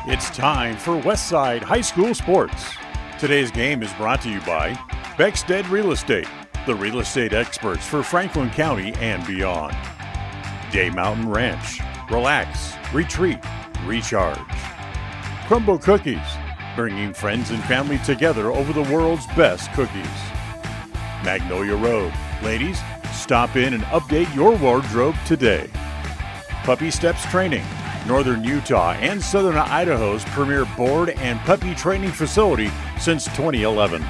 It's time for Westside High School Sports. Today's game is brought to you by Beckstead Real Estate, the real estate experts for Franklin County and beyond. Day Mountain Ranch, relax, retreat, recharge. Crumble Cookies, bringing friends and family together over the world's best cookies. Magnolia Road, ladies, stop in and update your wardrobe today. Puppy Steps Training, Northern Utah and Southern Idaho's premier board and puppy training facility since 2011.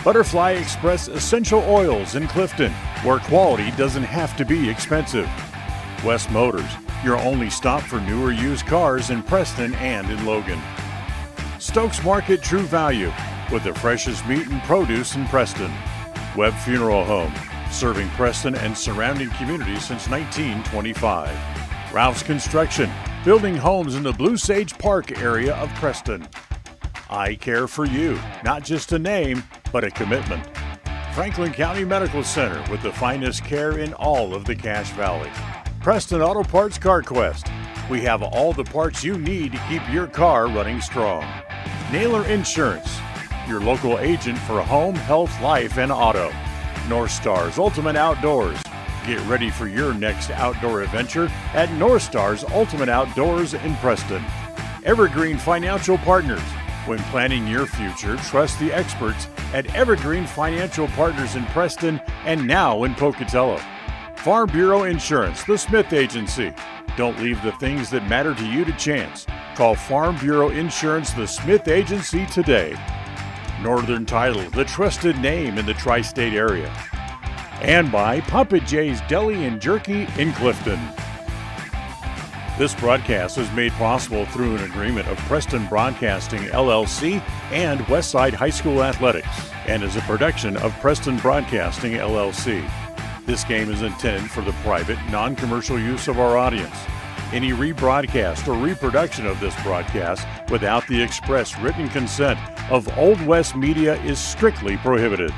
Butterfly Express Essential Oils in Clifton, where quality doesn't have to be expensive. West Motors, your only stop for newer used cars in Preston and in Logan. Stokes Market True Value, with the freshest meat and produce in Preston. Webb Funeral Home, serving Preston and surrounding communities since 1925. Ralph's Construction, building homes in the Blue Sage Park area of Preston. I Care for You, not just a name, but a commitment. Franklin County Medical Center, with the finest care in all of the Cache Valley. Preston Auto Parts Car Quest. We have all the parts you need to keep your car running strong. Naylor Insurance, your local agent for home, health, life, and auto. North Stars Ultimate Outdoors. Get ready for your next outdoor adventure at North Stars Ultimate Outdoors in Preston. Evergreen Financial Partners. When planning your future, trust the experts at Evergreen Financial Partners in Preston and now in Pocatello. Farm Bureau Insurance, the Smith Agency. Don't leave the things that matter to you to chance. Call Farm Bureau Insurance, the Smith Agency today. Northern Title, the trusted name in the tri-state area. And by Papa J's Deli and Jerky in Clifton. This broadcast is made possible through an agreement of Preston Broadcasting, LLC and Westside High School Athletics, and is a production of Preston Broadcasting, LLC. This game is intended for the private, non-commercial use of our audience. Any rebroadcast or reproduction of this broadcast without the express written consent of Old West Media is strictly prohibited.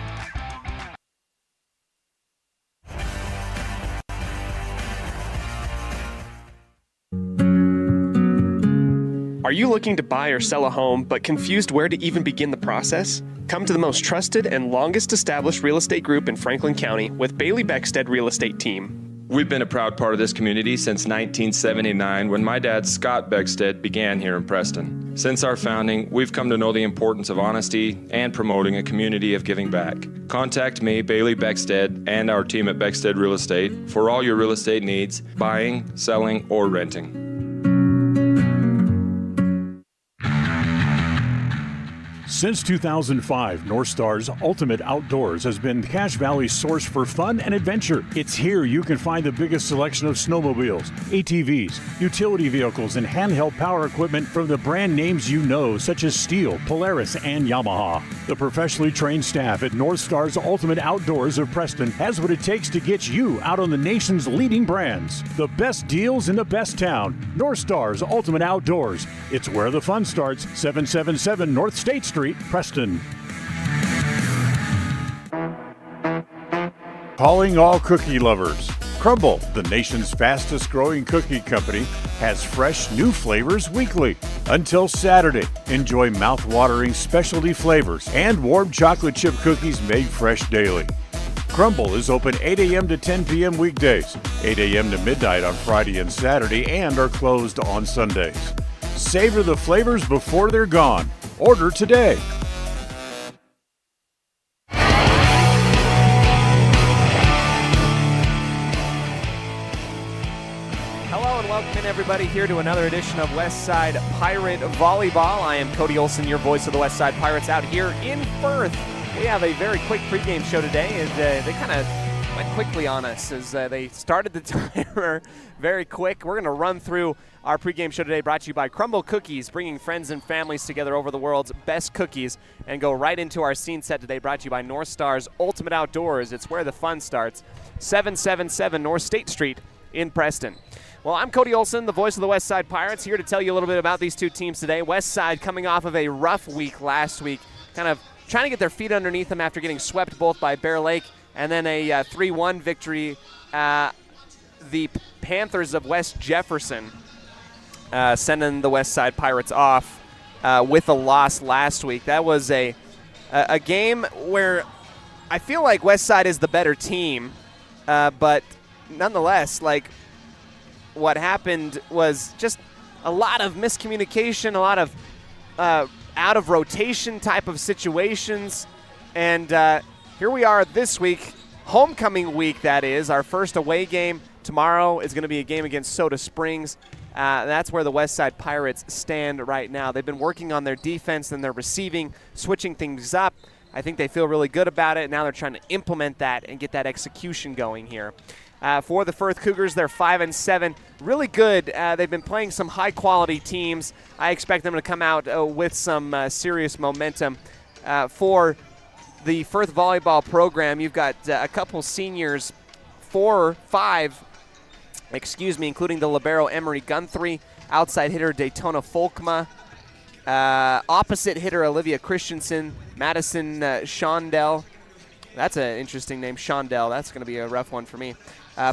Are you looking to buy or sell a home but confused where to even begin the process? Come to the most trusted and longest established real estate group in Franklin County with Bailey Beckstead Real Estate Team. We've been a proud part of this community since 1979 when my dad, Scott Beckstead, began here in Preston. Since our founding, we've come to know the importance of honesty and promoting a community of giving back. Contact me, Bailey Beckstead, and our team at Beckstead Real Estate for all your real estate needs, buying, selling, or renting. Since 2005, North Stars Ultimate Outdoors has been Cache Valley's source for fun and adventure. It's here you can find the biggest selection of snowmobiles, ATVs, utility vehicles, and handheld power equipment from the brand names you know, such as Steel, Polaris, and Yamaha. The professionally trained staff at North Stars Ultimate Outdoors of Preston has what it takes to get you out on the nation's leading brands. The best deals in the best town. North Stars Ultimate Outdoors. It's where the fun starts. 777 North State Street, Preston. Calling all cookie lovers. Crumble, the nation's fastest growing cookie company, has fresh new flavors weekly. Until Saturday, enjoy mouth-watering specialty flavors and warm chocolate chip cookies made fresh daily. Crumble is open 8 a.m. to 10 p.m. weekdays, 8 a.m. to midnight on Friday and Saturday, and are closed on Sundays. Savor the flavors before they're gone. Order today. Hello and welcome in everybody here to another edition of Westside Pirate Volleyball. I am Cody Olsen, your voice of the Westside Pirates out here in Firth. We have a very quick pregame show today, and they kind of went quickly on us as they started the timer very quick. We're going to run through our pregame show today, brought to you by Crumble Cookies, bringing friends and families together over the world's best cookies, and go right into our scene set today, brought to you by North Stars Ultimate Outdoors. It's where the fun starts. 777 North State Street in Preston. Well, I'm Cody Olsen, the voice of the Westside Pirates, here to tell you a little bit about these two teams today. Westside coming off of a rough week last week, kind of trying to get their feet underneath them after getting swept both by Bear Lake and then a 3-1 victory. The Panthers of West Jefferson sending the Westside Pirates off with a loss last week. That was a game where I feel like Westside is the better team, but nonetheless, like, what happened was just a lot of miscommunication, a lot of out of rotation type of situations, and here we are this week, homecoming week. That is our first away game. Tomorrow is going to be a game against Soda Springs. That's where the Westside Pirates stand right now. They've been working on their defense and their receiving, switching things up. I think they feel really good about it. Now they're trying to implement that and get that execution going here. For the Firth Cougars, they're 5-7, really good. They've been playing some high-quality teams. I expect them to come out with some serious momentum. For the Firth volleyball program, you've got a couple seniors, including the libero Emery Guthrie, outside hitter Daytona Folkma, opposite hitter Olivia Christensen, Madison Shondell. That's an interesting name, Shondell. That's going to be a rough one for me.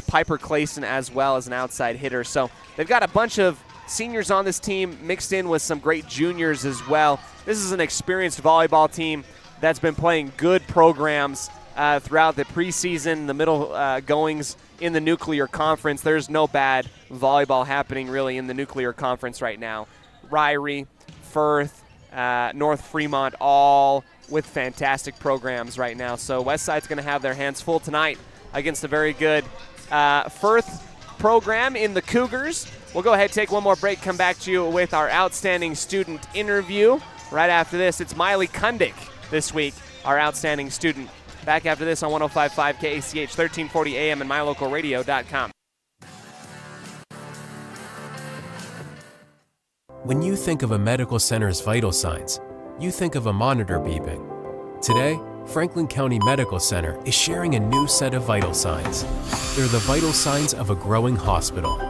Piper Clayson as well as an outside hitter. So they've got a bunch of seniors on this team mixed in with some great juniors as well. This is an experienced volleyball team that's been playing good programs throughout the preseason, the middle goings in the Nuclear Conference. There's no bad volleyball happening really in the Nuclear Conference right now. Ryrie, Firth, North Fremont, all with fantastic programs right now. So Westside's going to have their hands full tonight against a very good Firth program in the Cougars. We'll go ahead, take one more break, come back to you with our outstanding student interview. Right after this, it's Miley Kundick this week, our outstanding student. Back after this on 105.5 KACH, 1340 AM and mylocalradio.com. When you think of a medical center's vital signs, you think of a monitor beeping. Today, Franklin County Medical Center is sharing a new set of vital signs. They're the vital signs of a growing hospital.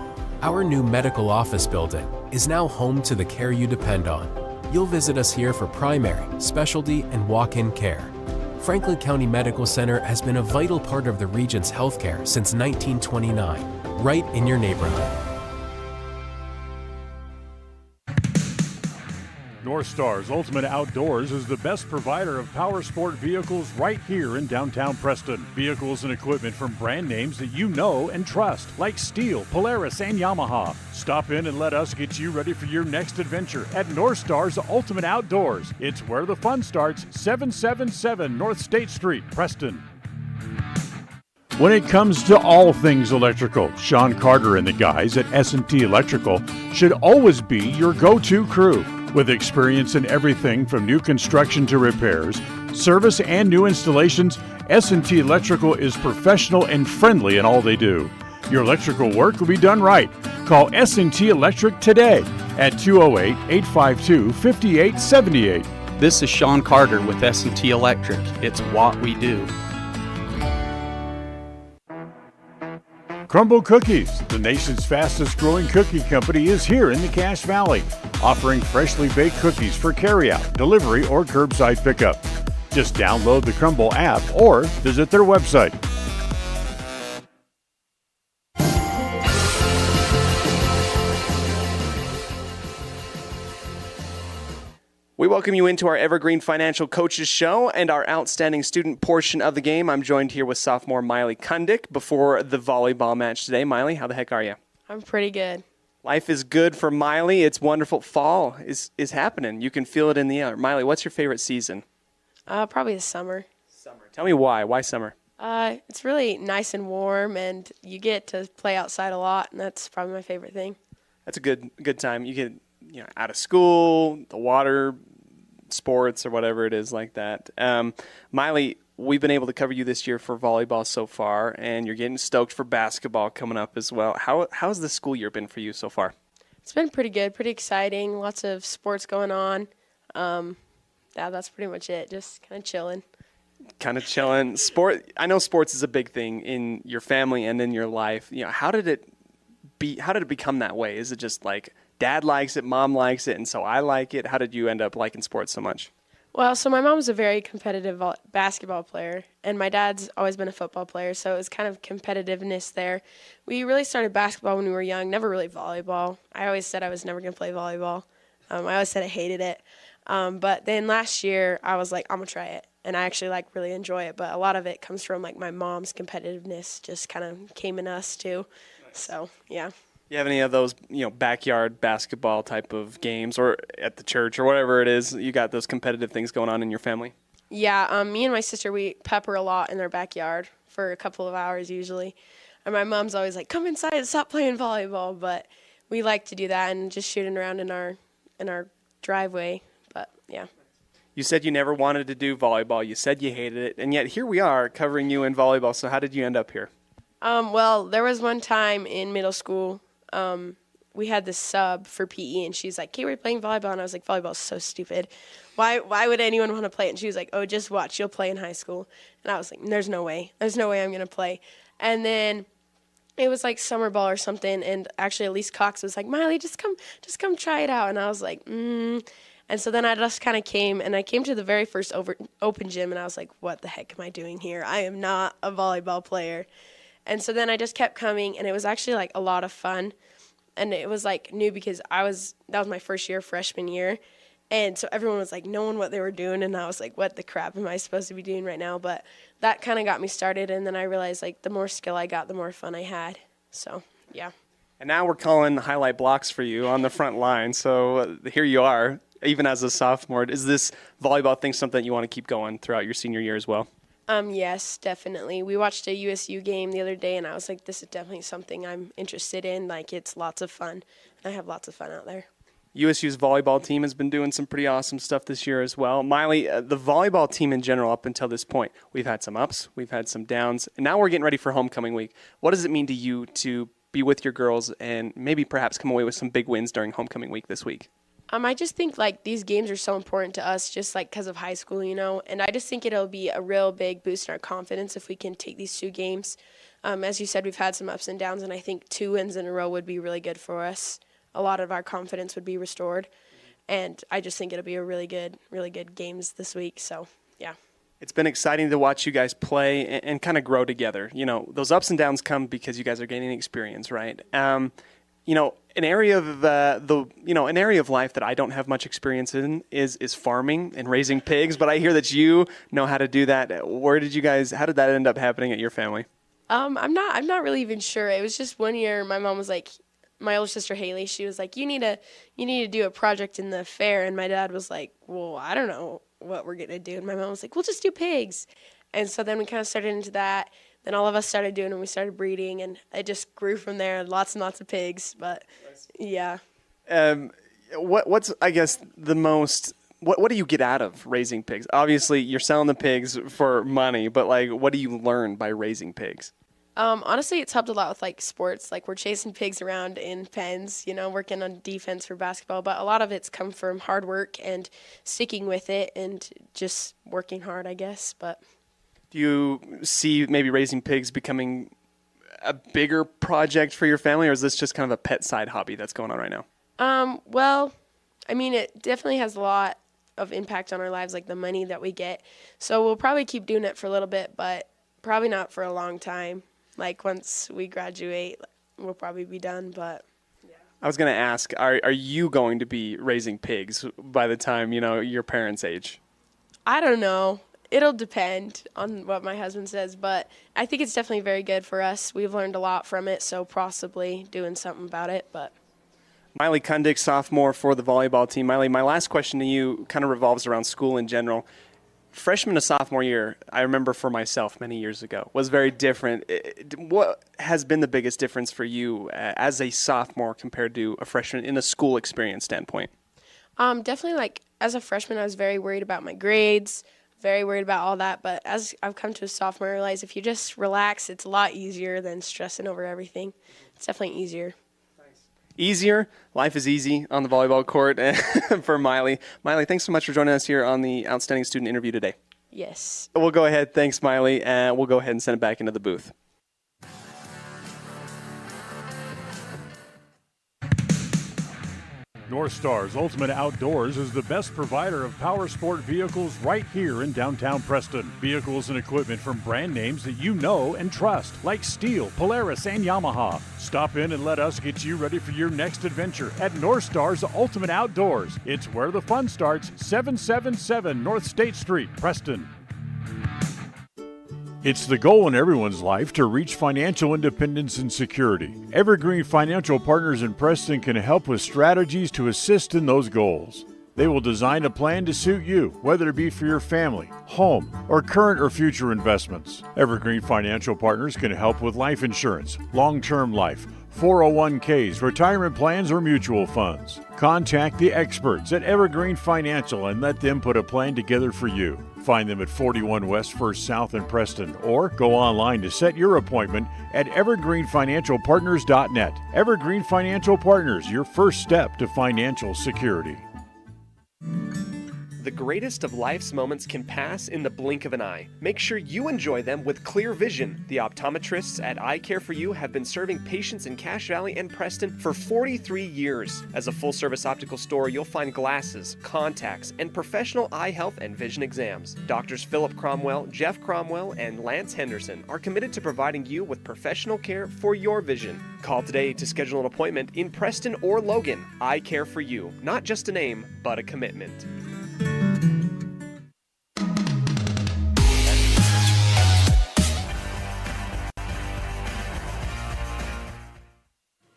Our new medical office building is now home to the care you depend on. You'll visit us here for primary, specialty, and walk-in care. Franklin County Medical Center has been a vital part of the region's healthcare since 1929, right in your neighborhood. North Star's Ultimate Outdoors is the best provider of power sport vehicles right here in downtown Preston. Vehicles and equipment from brand names that you know and trust, like Steel, Polaris, and Yamaha. Stop in and let us get you ready for your next adventure at North Star's Ultimate Outdoors. It's where the fun starts, 777 North State Street, Preston. When it comes to all things electrical, Sean Carter and the guys at S&T Electrical should always be your go-to crew. With experience in everything from new construction to repairs, service, and new installations, S&T Electrical is professional and friendly in all they do. Your electrical work will be done right. Call S&T Electric today at 208-852-5878. This is Sean Carter with S&T Electric. It's what we do. Crumble Cookies, the nation's fastest growing cookie company, is here in the Cache Valley, offering freshly baked cookies for carryout, delivery, or curbside pickup. Just download the Crumble app or visit their website. We welcome you into our Evergreen Financial Coaches Show and our outstanding student portion of the game. I'm joined here with sophomore Miley Kundick before the volleyball match today. Miley, how the heck are you? I'm pretty good. Life is good for Miley. It's wonderful. Fall is happening. You can feel it in the air. Miley, what's your favorite season? Probably the summer. Summer. Tell me why. Why summer? It's really nice and warm, and you get to play outside a lot, and that's probably my favorite thing. That's a good time. You get out of school, the water, sports, or whatever it is like that. Miley, we've been able to cover you this year for volleyball so far, and you're getting stoked for basketball coming up as well. How's the school year been for you so far? It's been pretty good, pretty exciting. Lots of sports going on. That's pretty much it. Just kind of chilling. I know sports is a big thing in your family and in your life. How did it become that way? Is it just like Dad likes it, Mom likes it, and so I like it? How did you end up liking sports so much? Well, so my mom's a very competitive basketball player, and my dad's always been a football player, so it was kind of competitiveness there. We really started basketball when we were young, never really volleyball. I always said I was never going to play volleyball. I always said I hated it. But then last year I was like, I'm going to try it. And I actually like really enjoy it. But a lot of it comes from like my mom's competitiveness just kind of came in us too. So, yeah. You have any of those, backyard basketball type of games or at the church or whatever it is? You got those competitive things going on in your family? Yeah, me and my sister, we pepper a lot in their backyard for a couple of hours usually. And my mom's always like, come inside and stop playing volleyball. But we like to do that and just shooting around in our driveway. But, yeah. You said you never wanted to do volleyball. You said you hated it. And yet here we are covering you in volleyball. So how did you end up here? Well, there was one time in middle school, we had this sub for PE, and she's like, "Okay, we're playing volleyball," and I was like, "Volleyball's so stupid. Why would anyone want to play it?" And she was like, "Oh, just watch, you'll play in high school." And I was like, "There's no way I'm gonna play." And then it was like summer ball or something, and actually Elise Cox was like, "Miley, just come try it out." And I was like, And so then I just kind of came, and I came to the very first open gym, and I was like, "What the heck am I doing here? I am not a volleyball player." And so then I just kept coming, and it was actually like a lot of fun. And it was like new because that was my first year, freshman year. And so everyone was like knowing what they were doing. And I was like, what the crap am I supposed to be doing right now? But that kind of got me started. And then I realized like the more skill I got, the more fun I had. So, yeah. And now we're calling highlight blocks for you on the front line. So here you are, even as a sophomore. Is this volleyball thing something you want to keep going throughout your senior year as well? Yes, definitely. We watched a USU game the other day, and I was like, this is definitely something I'm interested in. Like, it's lots of fun. I have lots of fun out there. USU's volleyball team has been doing some pretty awesome stuff this year as well. Miley, the volleyball team in general up until this point, we've had some ups, we've had some downs, and now we're getting ready for homecoming week. What does it mean to you to be with your girls and maybe perhaps come away with some big wins during homecoming week this week? I just think, like, these games are so important to us just, like, because of high school, and I just think it'll be a real big boost in our confidence if we can take these 2 games. As you said, we've had some ups and downs, and I think 2 wins in a row would be really good for us. A lot of our confidence would be restored, and I just think it'll be a really good games this week, so, yeah. It's been exciting to watch you guys play and kind of grow together. Those ups and downs come because you guys are gaining experience, right? An area of an area of life that I don't have much experience in is farming and raising pigs. But I hear that you know how to do that. How did that end up happening at your family? I'm not really even sure. It was just one year. My mom was like, my older sister Haley. She was like, you need to do a project in the fair. And my dad was like, well, I don't know what we're gonna do. And my mom was like, we'll just do pigs. And so then we kind of started into that. Then all of us started doing it, and we started breeding, and it just grew from there. Lots and lots of pigs, but yeah. What's I guess the most? What do you get out of raising pigs? Obviously, you're selling the pigs for money, but like, what do you learn by raising pigs? Honestly, it's helped a lot with like sports. Like we're chasing pigs around in pens, working on defense for basketball. But a lot of it's come from hard work and sticking with it and just working hard, I guess. But. Do you see maybe raising pigs becoming a bigger project for your family, or is this just kind of a pet side hobby that's going on right now? Well, I mean, it definitely has a lot of impact on our lives, like the money that we get. So we'll probably keep doing it for a little bit, but probably not for a long time. Like once we graduate, we'll probably be done, but yeah. I was going to ask, are you going to be raising pigs by the time, your parents' age? I don't know. It'll depend on what my husband says, but I think it's definitely very good for us. We've learned a lot from it, so possibly doing something about it. But Miley Kundick, sophomore for the volleyball team. Miley, my last question to you kind of revolves around school in general. Freshman to sophomore year, I remember for myself many years ago, was very different. What has been the biggest difference for you as a sophomore compared to a freshman in a school experience standpoint? Definitely, like, as a freshman, I was very worried about my grades, very worried about all that, but as I've come to a sophomore, I realize if you just relax, it's a lot easier than stressing over everything. It's definitely easier. Easier. Life is easy on the volleyball court for Miley. Miley, thanks so much for joining us here on the Outstanding Student interview today. Yes. We'll go ahead. Thanks, Miley. And we'll go ahead and send it back into the booth. North Star's Ultimate Outdoors is the best provider of power sport vehicles right here in downtown Preston. Vehicles and equipment from brand names that you know and trust, like Steel, Polaris, and Yamaha. Stop in and let us get you ready for your next adventure at North Star's Ultimate Outdoors. It's where the fun starts, 777 North State Street, Preston. It's the goal in everyone's life to reach financial independence and security. Evergreen Financial Partners in Preston can help with strategies to assist in those goals. They will design a plan to suit you, whether it be for your family, home, or current or future investments. Evergreen Financial Partners can help with life insurance, long-term life, 401ks, retirement plans, or mutual funds. Contact the experts at Evergreen Financial and let them put a plan together for you. Find them at 41 West First South in Preston or go online to set your appointment at evergreenfinancialpartners.net. Evergreen Financial Partners, your first step to financial security. The greatest of life's moments can pass in the blink of an eye. Make sure you enjoy them with clear vision. The optometrists at Eye Care for You have been serving patients in Cache Valley and Preston for 43 years. As a full-service optical store, you'll find glasses, contacts, and professional eye health and vision exams. Doctors Philip Cromwell, Jeff Cromwell, and Lance Henderson are committed to providing you with professional care for your vision. Call today to schedule an appointment in Preston or Logan. Eye Care for You. Not just a name, but a commitment.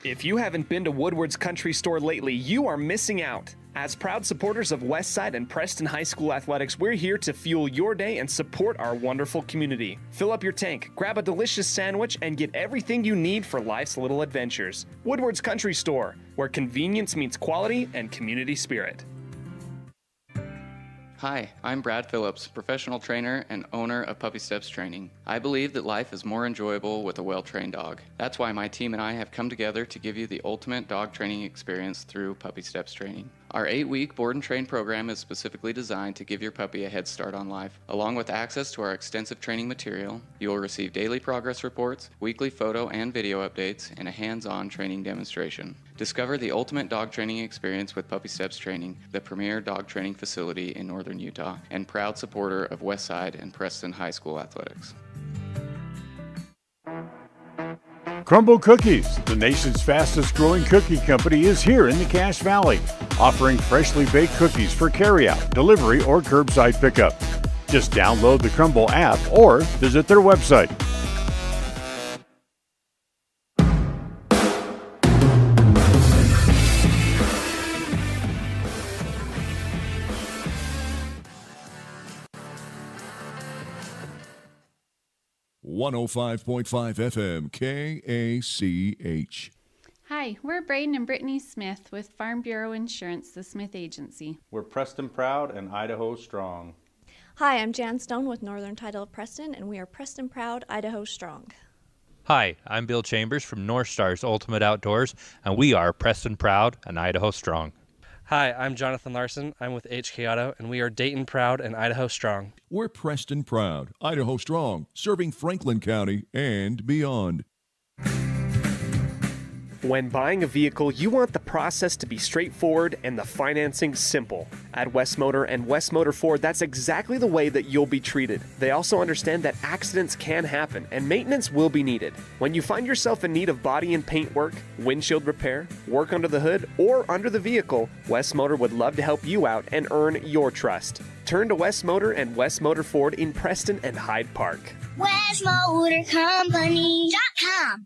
If you haven't been to Woodward's Country Store lately, you are missing out. As proud supporters of Westside and Preston High School athletics, we're here to fuel your day and support our wonderful community. Fill up your tank, grab a delicious sandwich, and get everything you need for life's little adventures. Woodward's Country Store, where convenience meets quality and community spirit. Hi, I'm Brad Phillips, professional trainer and owner of Puppy Steps Training. I believe that life is more enjoyable with a well-trained dog. That's why my team and I have come together to give you the ultimate dog training experience through Puppy Steps Training. Our 8-week board and train program is specifically designed to give your puppy a head start on life. Along with access to our extensive training material, you will receive daily progress reports, weekly photo and video updates, and a hands-on training demonstration. Discover the ultimate dog training experience with Puppy Steps Training, the premier dog training facility in northern Utah, and proud supporter of Westside and Preston High School athletics. Crumble Cookies, the nation's fastest growing cookie company, is here in the Cache Valley, offering freshly baked cookies for carryout, delivery, or curbside pickup. Just download the Crumble app or visit their website. .5 FM KACH. Hi, we're Braden and Brittany Smith with Farm Bureau Insurance, the Smith Agency. We're Preston Proud and Idaho Strong. Hi, I'm Jan Stone with Northern Title of Preston, and we are Preston Proud, Idaho Strong. Hi, I'm Bill Chambers from North Star's Ultimate Outdoors, and we are Preston Proud and Idaho Strong. Hi, I'm Jonathan Larson. I'm with HK Auto, and we are Dayton Proud and Idaho Strong. We're Preston Proud, Idaho Strong, serving Franklin County and beyond. When buying a vehicle, you want the process to be straightforward and the financing simple. At West Motor and West Motor Ford, that's exactly the way that you'll be treated. They also understand that accidents can happen and maintenance will be needed. When you find yourself in need of body and paint work, windshield repair, work under the hood, or under the vehicle, West Motor would love to help you out and earn your trust. Turn to West Motor and West Motor Ford in Preston and Hyde Park. WestMotorCompany.com.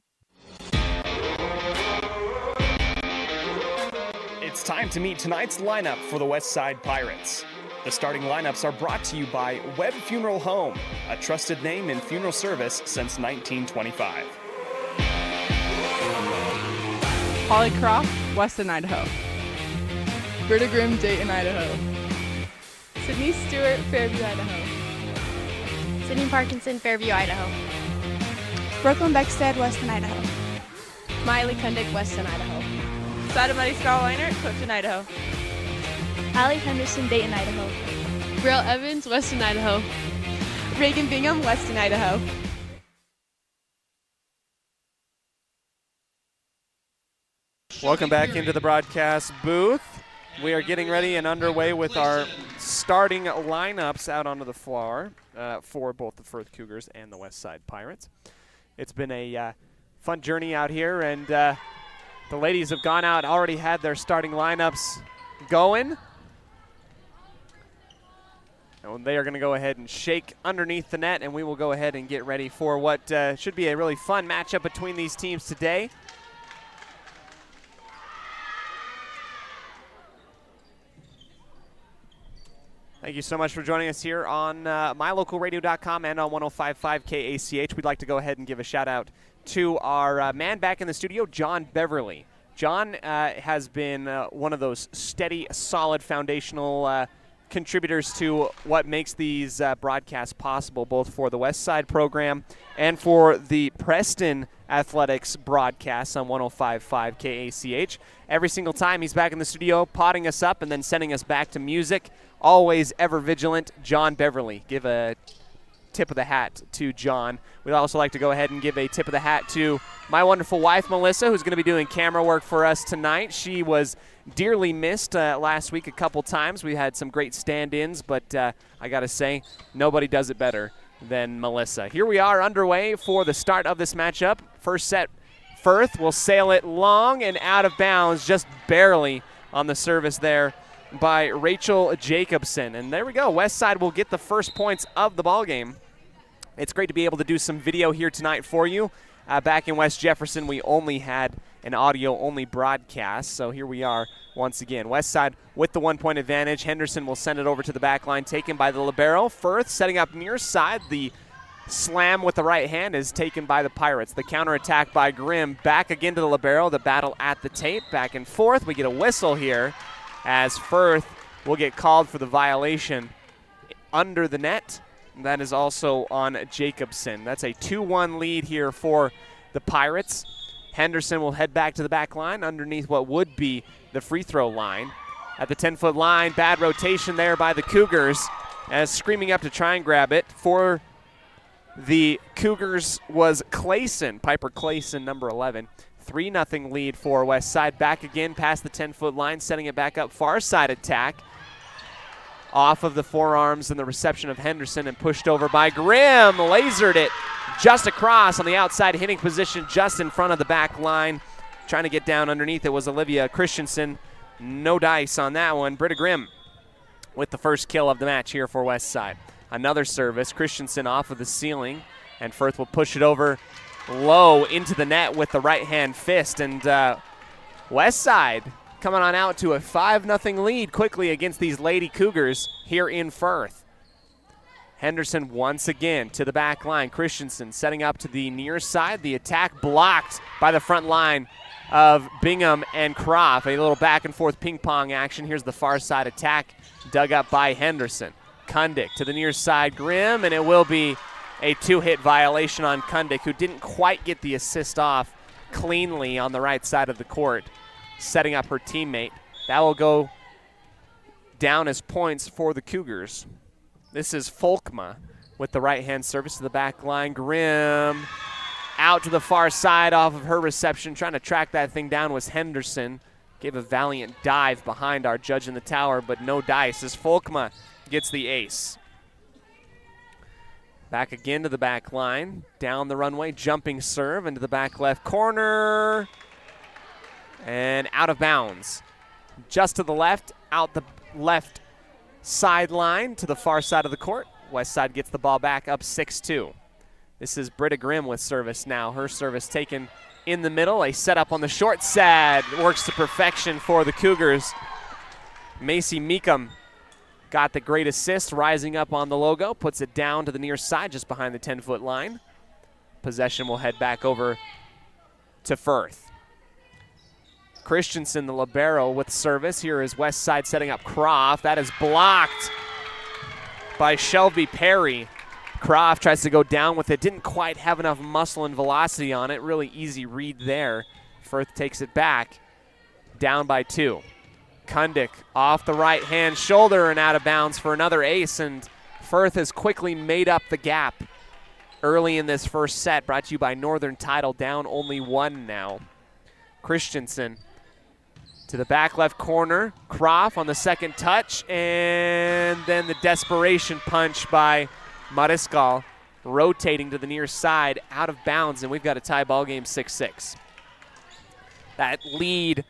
It's time to meet tonight's lineup for the Westside Pirates. The starting lineups are brought to you by Webb Funeral Home, a trusted name in funeral service since 1925. Holly Croft, Weston, Idaho. Britta Grimm, Dayton, Idaho. Sydney Stewart, Fairview, Idaho. Sydney Parkinson, Fairview, Idaho. Brooklyn Beckstead, Weston, Idaho. Miley Kundick, Weston, Idaho. Sadamati Scarliner, Clifton, Idaho. Allie Henderson, Dayton, Idaho. Brielle Evans, Weston, Idaho. Reagan Bingham, Weston, Idaho. Welcome back into the broadcast booth. We are getting ready and underway with our starting lineups out onto the floor for both the Firth Cougars and the Westside Pirates. It's been a fun journey out here, and the ladies have gone out, already had their starting lineups going. And they are going to go ahead and shake underneath the net, and we will go ahead and get ready for what should be a really fun matchup between these teams today. Thank you so much for joining us here on mylocalradio.com and on 105.5 KACH. We'd like to go ahead and give a shout out to our man back in the studio, John Beverly. John has been one of those steady, solid, foundational contributors to what makes these broadcasts possible, both for the Westside program and for the Preston Athletics broadcasts on 105.5 KACH. Every single time he's back in the studio, potting us up and then sending us back to music. Always ever vigilant, John Beverly. Give a tip of the hat to John. We'd also like to go ahead and give a tip of the hat to my wonderful wife, Melissa, who's going to be doing camera work for us tonight. She was dearly missed last week a couple times. We had some great stand-ins, but I got to say, nobody does it better than Melissa. Here we are underway for the start of this matchup. First set, Firth will sail it long and out of bounds, just barely on the service there by Rachel Jacobson. And there we go. Westside will get the first points of the ballgame. It's great to be able to do some video here tonight for you. Back in West Jefferson, we only had an audio-only broadcast, so here we are once again. Westside with the 1-point advantage. Henderson will send it over to the back line, taken by the libero. Firth setting up near side. The slam with the right hand is taken by the Pirates. The counterattack by Grimm. Back again to the libero. The battle at the tape. Back and forth. We get a whistle here as Firth will get called for the violation under the net. That is also on Jacobson. That's a 2-1 lead here for the Pirates. Henderson will head back to the back line underneath what would be the free throw line. At the 10-foot line, bad rotation there by the Cougars as screaming up to try and grab it. For the Cougars was Clayson, Piper Clayson, number 11. 3-0 lead for Westside. Back again past the 10-foot line, setting it back up. Far side attack. Off of the forearms and the reception of Henderson and pushed over by Grimm. Lasered it just across on the outside hitting position just in front of the back line. Trying to get down underneath it was Olivia Christensen. No dice on that one. Britta Grimm with the first kill of the match here for Westside. Another service. Christensen off of the ceiling, and Firth will push it over low into the net with the right-hand fist. And Westside coming on out to a 5-0 lead quickly against these Lady Cougars here in Firth. Henderson once again to the back line. Christensen setting up to the near side. The attack blocked by the front line of Bingham and Croft. A little back and forth ping pong action. Here's the far side attack dug up by Henderson. Kundick to the near side. Grimm, and it will be a 2-hit violation on Kundick, who didn't quite get the assist off cleanly on the right side of the court, setting up her teammate. That will go down as points for the Cougars. This is Folkma with the right-hand service to the back line. Grimm out to the far side off of her reception. Trying to track that thing down was Henderson. Gave a valiant dive behind our judge in the tower, but no dice as Folkma gets the ace. Back again to the back line. Down the runway, jumping serve into the back left corner. And out of bounds. Just to the left, out the left sideline to the far side of the court. Westside gets the ball back up 6-2. This is Britta Grimm with service now. Her service taken in the middle. A setup on the short side. Works to perfection for the Cougars. Macy Meekum got the great assist, rising up on the logo. Puts it down to the near side just behind the 10-foot line. Possession will head back over to Firth. Christensen, the libero, with service. Here is Westside setting up Croft. That is blocked by Shelby Perry. Croft tries to go down with it. Didn't quite have enough muscle and velocity on it. Really easy read there. Firth takes it back. Down by 2. Kundick off the right-hand shoulder and out of bounds for another ace. And Firth has quickly made up the gap early in this first set. Brought to you by Northern Title, down only 1 now. Christensen To the back left corner, Croft on the second touch, and then the desperation punch by Mariscal, rotating to the near side, out of bounds, and we've got a tie ball game 6-6. That lead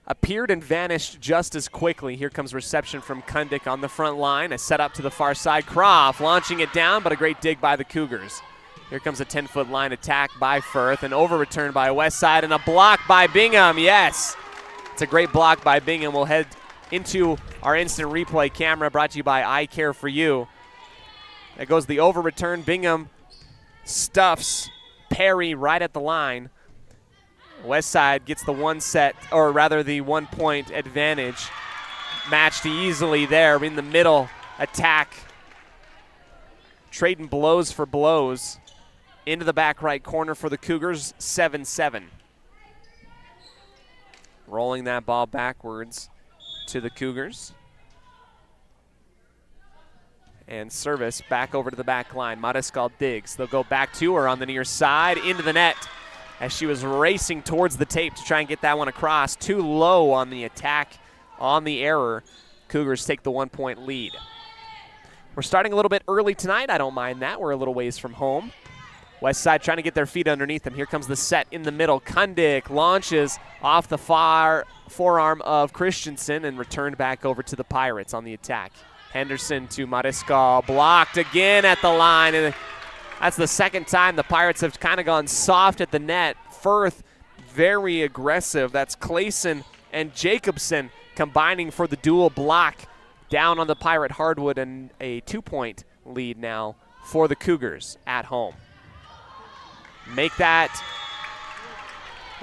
appeared and vanished just as quickly. Here comes reception from Kundik on the front line. A set up to the far side. Croft launching it down, but a great dig by the Cougars. Here comes a 10-foot line attack by Firth, an over return by Westside, and a block by Bingham. Yes, it's a great block by Bingham. We'll head into our instant replay camera brought to you by I Care For You. There goes the over return. Bingham stuffs Perry right at the line. Westside gets the the 1 point advantage. Matched easily there in the middle attack. Trading blows for blows. Into the back right corner for the Cougars, 7-7. Rolling that ball backwards to the Cougars. And service back over to the back line. Mariscal digs. They'll go back to her on the near side, into the net as she was racing towards the tape to try and get that one across. Too low on the attack, on the error. Cougars take the 1 point lead. We're starting a little bit early tonight. I don't mind that. We're a little ways from home. Westside trying to get their feet underneath them. Here comes the set in the middle. Kundik launches off the far forearm of Christensen and returned back over to the Pirates on the attack. Henderson to Mariscal, blocked again at the line. And that's the second time the Pirates have kind of gone soft at the net. Firth very aggressive. That's Clayson and Jacobson combining for the dual block down on the Pirate hardwood, and a 2 point lead now for the Cougars at home. Make that,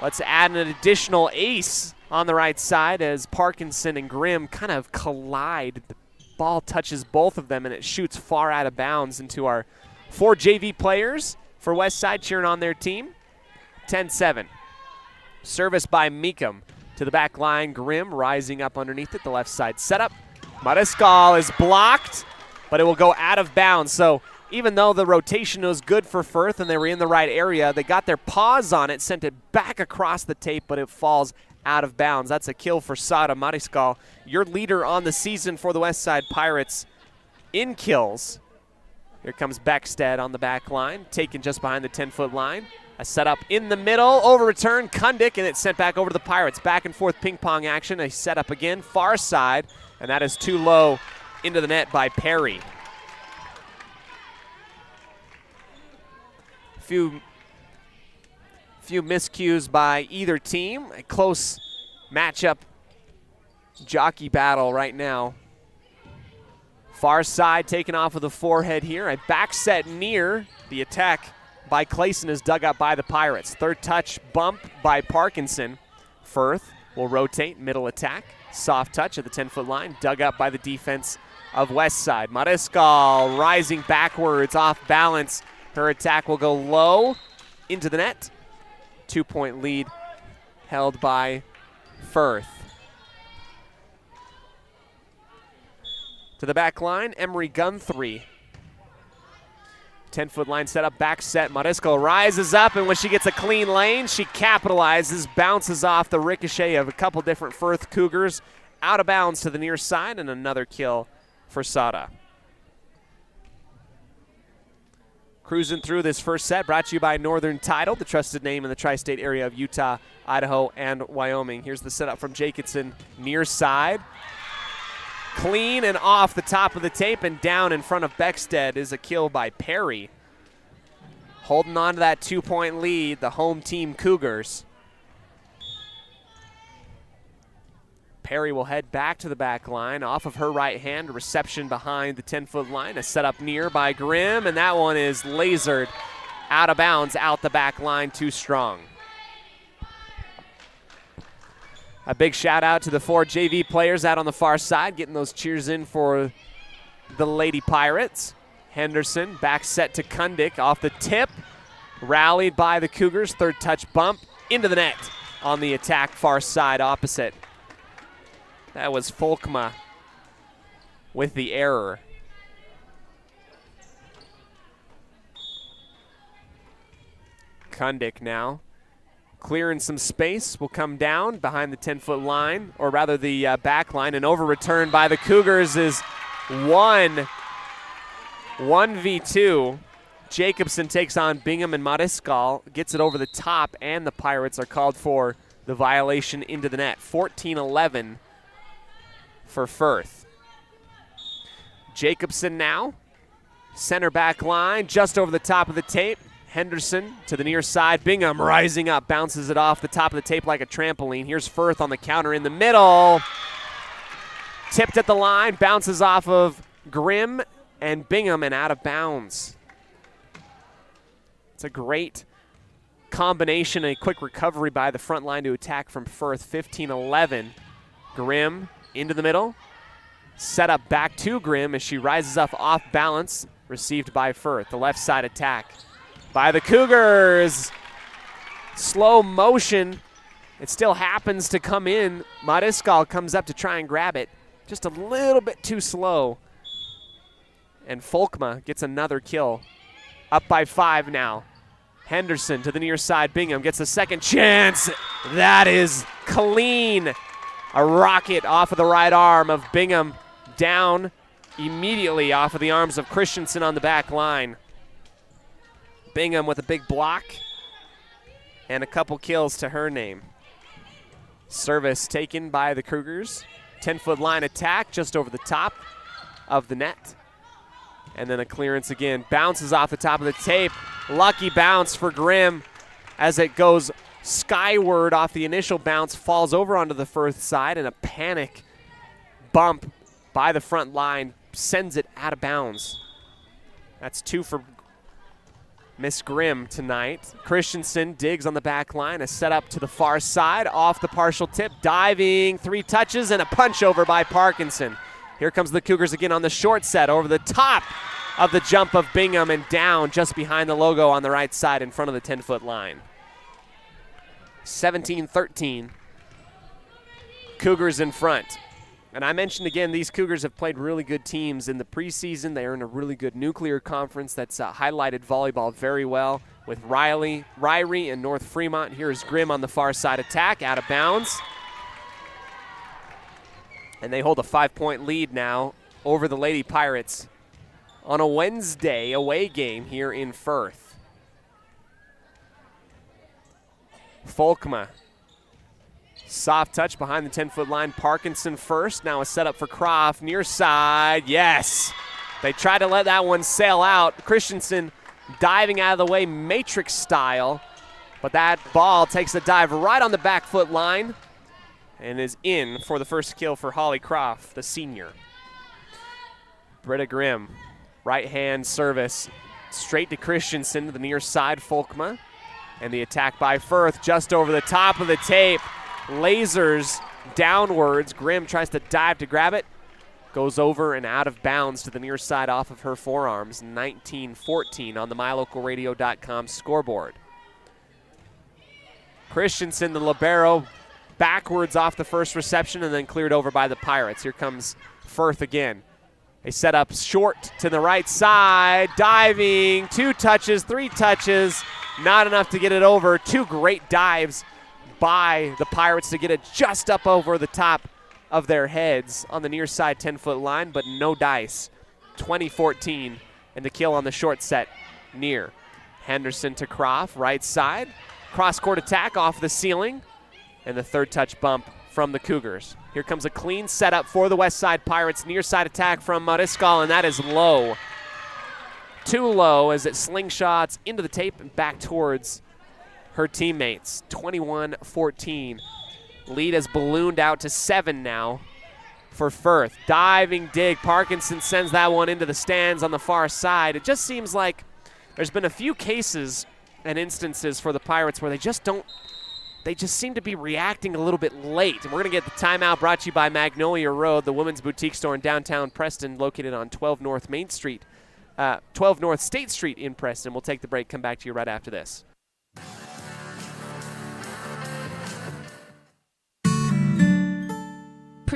let's add an additional ace on the right side as Parkinson and Grimm kind of collide. The ball touches both of them and it shoots far out of bounds into our 4 JV players for Westside cheering on their team. 10-7. Service by Meekum to the back line. Grimm rising up underneath it, the left side setup. Mariscal is blocked, but it will go out of bounds. So even though the rotation was good for Firth and they were in the right area, they got their paws on it, sent it back across the tape, but it falls out of bounds. That's a kill for Sada Mariscal, your leader on the season for the Westside Pirates in kills. Here comes Beckstead on the back line, taken just behind the 10-foot line. A setup in the middle, over return, Kundik, and it's sent back over to the Pirates. Back and forth ping pong action, a setup again, far side, and that is too low into the net by Perry. Few miscues by either team. A close matchup, jockey battle right now. Far side taken off of the forehead here. A back set near the attack by Clayson is dug up by the Pirates. Third touch bump by Parkinson. Firth will rotate, middle attack. Soft touch at the 10-foot line, dug up by the defense of Westside. Mariscal rising backwards off balance. Her attack will go low into the net. 2 point lead held by Firth. To the back line, Emery Guthrie. 10-foot line set up, back set. Mariscal rises up, and when she gets a clean lane, she capitalizes, bounces off the ricochet of a couple different Firth Cougars, out of bounds to the near side, and another kill for Sada. Cruising through this first set, brought to you by Northern Title, the trusted name in the tri-state area of Utah, Idaho, and Wyoming. Here's the setup from Jacobson, near side. Clean and off the top of the tape, and down in front of Beckstead is a kill by Perry. Holding on to that 2 point lead, the home team Cougars. Perry will head back to the back line. Off of her right hand, reception behind the 10-foot line. A setup near by Grimm, and that one is lasered out of bounds, out the back line, too strong. A big shout out to the 4 JV players out on the far side, getting those cheers in for the Lady Pirates. Henderson, back set to Kundik off the tip. Rallied by the Cougars, third touch bump into the net on the attack far side opposite. That was Folkma with the error. Kundik now Clearing some space, will come down behind the 10-foot line, or rather the back line, and over return by the Cougars is 1v2. Jacobson takes on Bingham and Mariscal, gets it over the top, and the Pirates are called for the violation into the net. 14-11 for Firth. Jacobson now, center back line, just over the top of the tape. Henderson to the near side. Bingham rising up, bounces it off the top of the tape like a trampoline. Here's Firth on the counter in the middle. Tipped at the line, bounces off of Grimm and Bingham and out of bounds. It's a great combination, a quick recovery by the front line to attack from Firth. 15-11. Grimm into the middle. Set up back to Grimm as she rises up off balance. Received by Firth. The left side attack by the Cougars. Slow motion. It still happens to come in. Mariscal comes up to try and grab it. Just a little bit too slow. And Folkma gets another kill. Up by 5 now. Henderson to the near side. Bingham gets a second chance. That is clean. A rocket off of the right arm of Bingham. Down immediately off of the arms of Christensen on the back line. Bingham with a big block and a couple kills to her name. Service taken by the Cougars. 10-foot line attack just over the top of the net. And then a clearance again. Bounces off the top of the tape. Lucky bounce for Grimm as it goes skyward off the initial bounce, falls over onto the Firth side, and a panic bump by the front line sends it out of bounds. That's 2 for Miss Grimm tonight. Christensen digs on the back line, a setup to the far side, off the partial tip, diving, 3 touches, and a punch over by Parkinson. Here comes the Cougars again on the short set, over the top of the jump of Bingham and down just behind the logo on the right side in front of the 10-foot line. 17-13. Cougars in front. And I mentioned again, these Cougars have played really good teams in the preseason. They are in a really good nuclear conference that's highlighted volleyball very well with Ryrie and North Fremont. Here's Grimm on the far side attack, out of bounds. And they hold a 5-point lead now over the Lady Pirates on a Wednesday away game here in Firth. Folkma. Soft touch behind the 10-foot line. Parkinson first. Now a setup for Croft. Near side. Yes. They tried to let that one sail out. Christensen diving out of the way, matrix style. But that ball takes a dive right on the back foot line and is in for the first kill for Holly Croft, the senior. Britta Grimm, right hand service. Straight to Christensen to the near side, Folkma. And the attack by Firth just over the top of the tape. Lasers downwards. Grimm tries to dive to grab it. Goes over and out of bounds to the near side off of her forearms. 19-14 on the MyLocalRadio.com scoreboard. Christensen, the libero, backwards off the first reception and then cleared over by the Pirates. Here comes Firth again. They set up short to the right side. Diving, 2 touches, 3 touches. Not enough to get it over. 2 great dives by the Pirates to get it just up over the top of their heads on the near side 10-foot line, but no dice. 20-14, and the kill on the short set near. Henderson to Croft, right side. Cross-court attack off the ceiling, and the third touch bump from the Cougars. Here comes a clean setup for the West Side Pirates. Near side attack from Mariscal, and that is low. Too low as it slingshots into the tape and back towards her teammates. 21-14. Lead has ballooned out to 7 now for Firth. Diving dig. Parkinson sends that one into the stands on the far side. It just seems like there's been a few cases and instances for the Pirates where they just seem to be reacting a little bit late. And we're going to get the timeout brought to you by Magnolia Road, the women's boutique store in downtown Preston, located on 12 North Main Street, 12 North State Street in Preston. We'll take the break, come back to you right after this.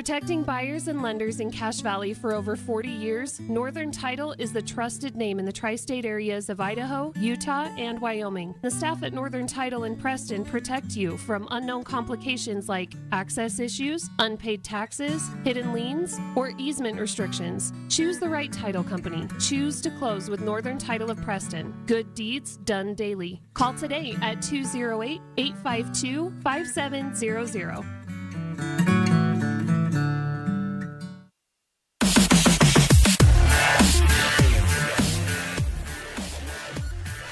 Protecting buyers and lenders in Cache Valley for over 40 years, Northern Title is the trusted name in the tri-state areas of Idaho, Utah, and Wyoming. The staff at Northern Title in Preston protect you from unknown complications like access issues, unpaid taxes, hidden liens, or easement restrictions. Choose the right title company. Choose to close with Northern Title of Preston. Good deeds done daily. Call today at 208-852-5700.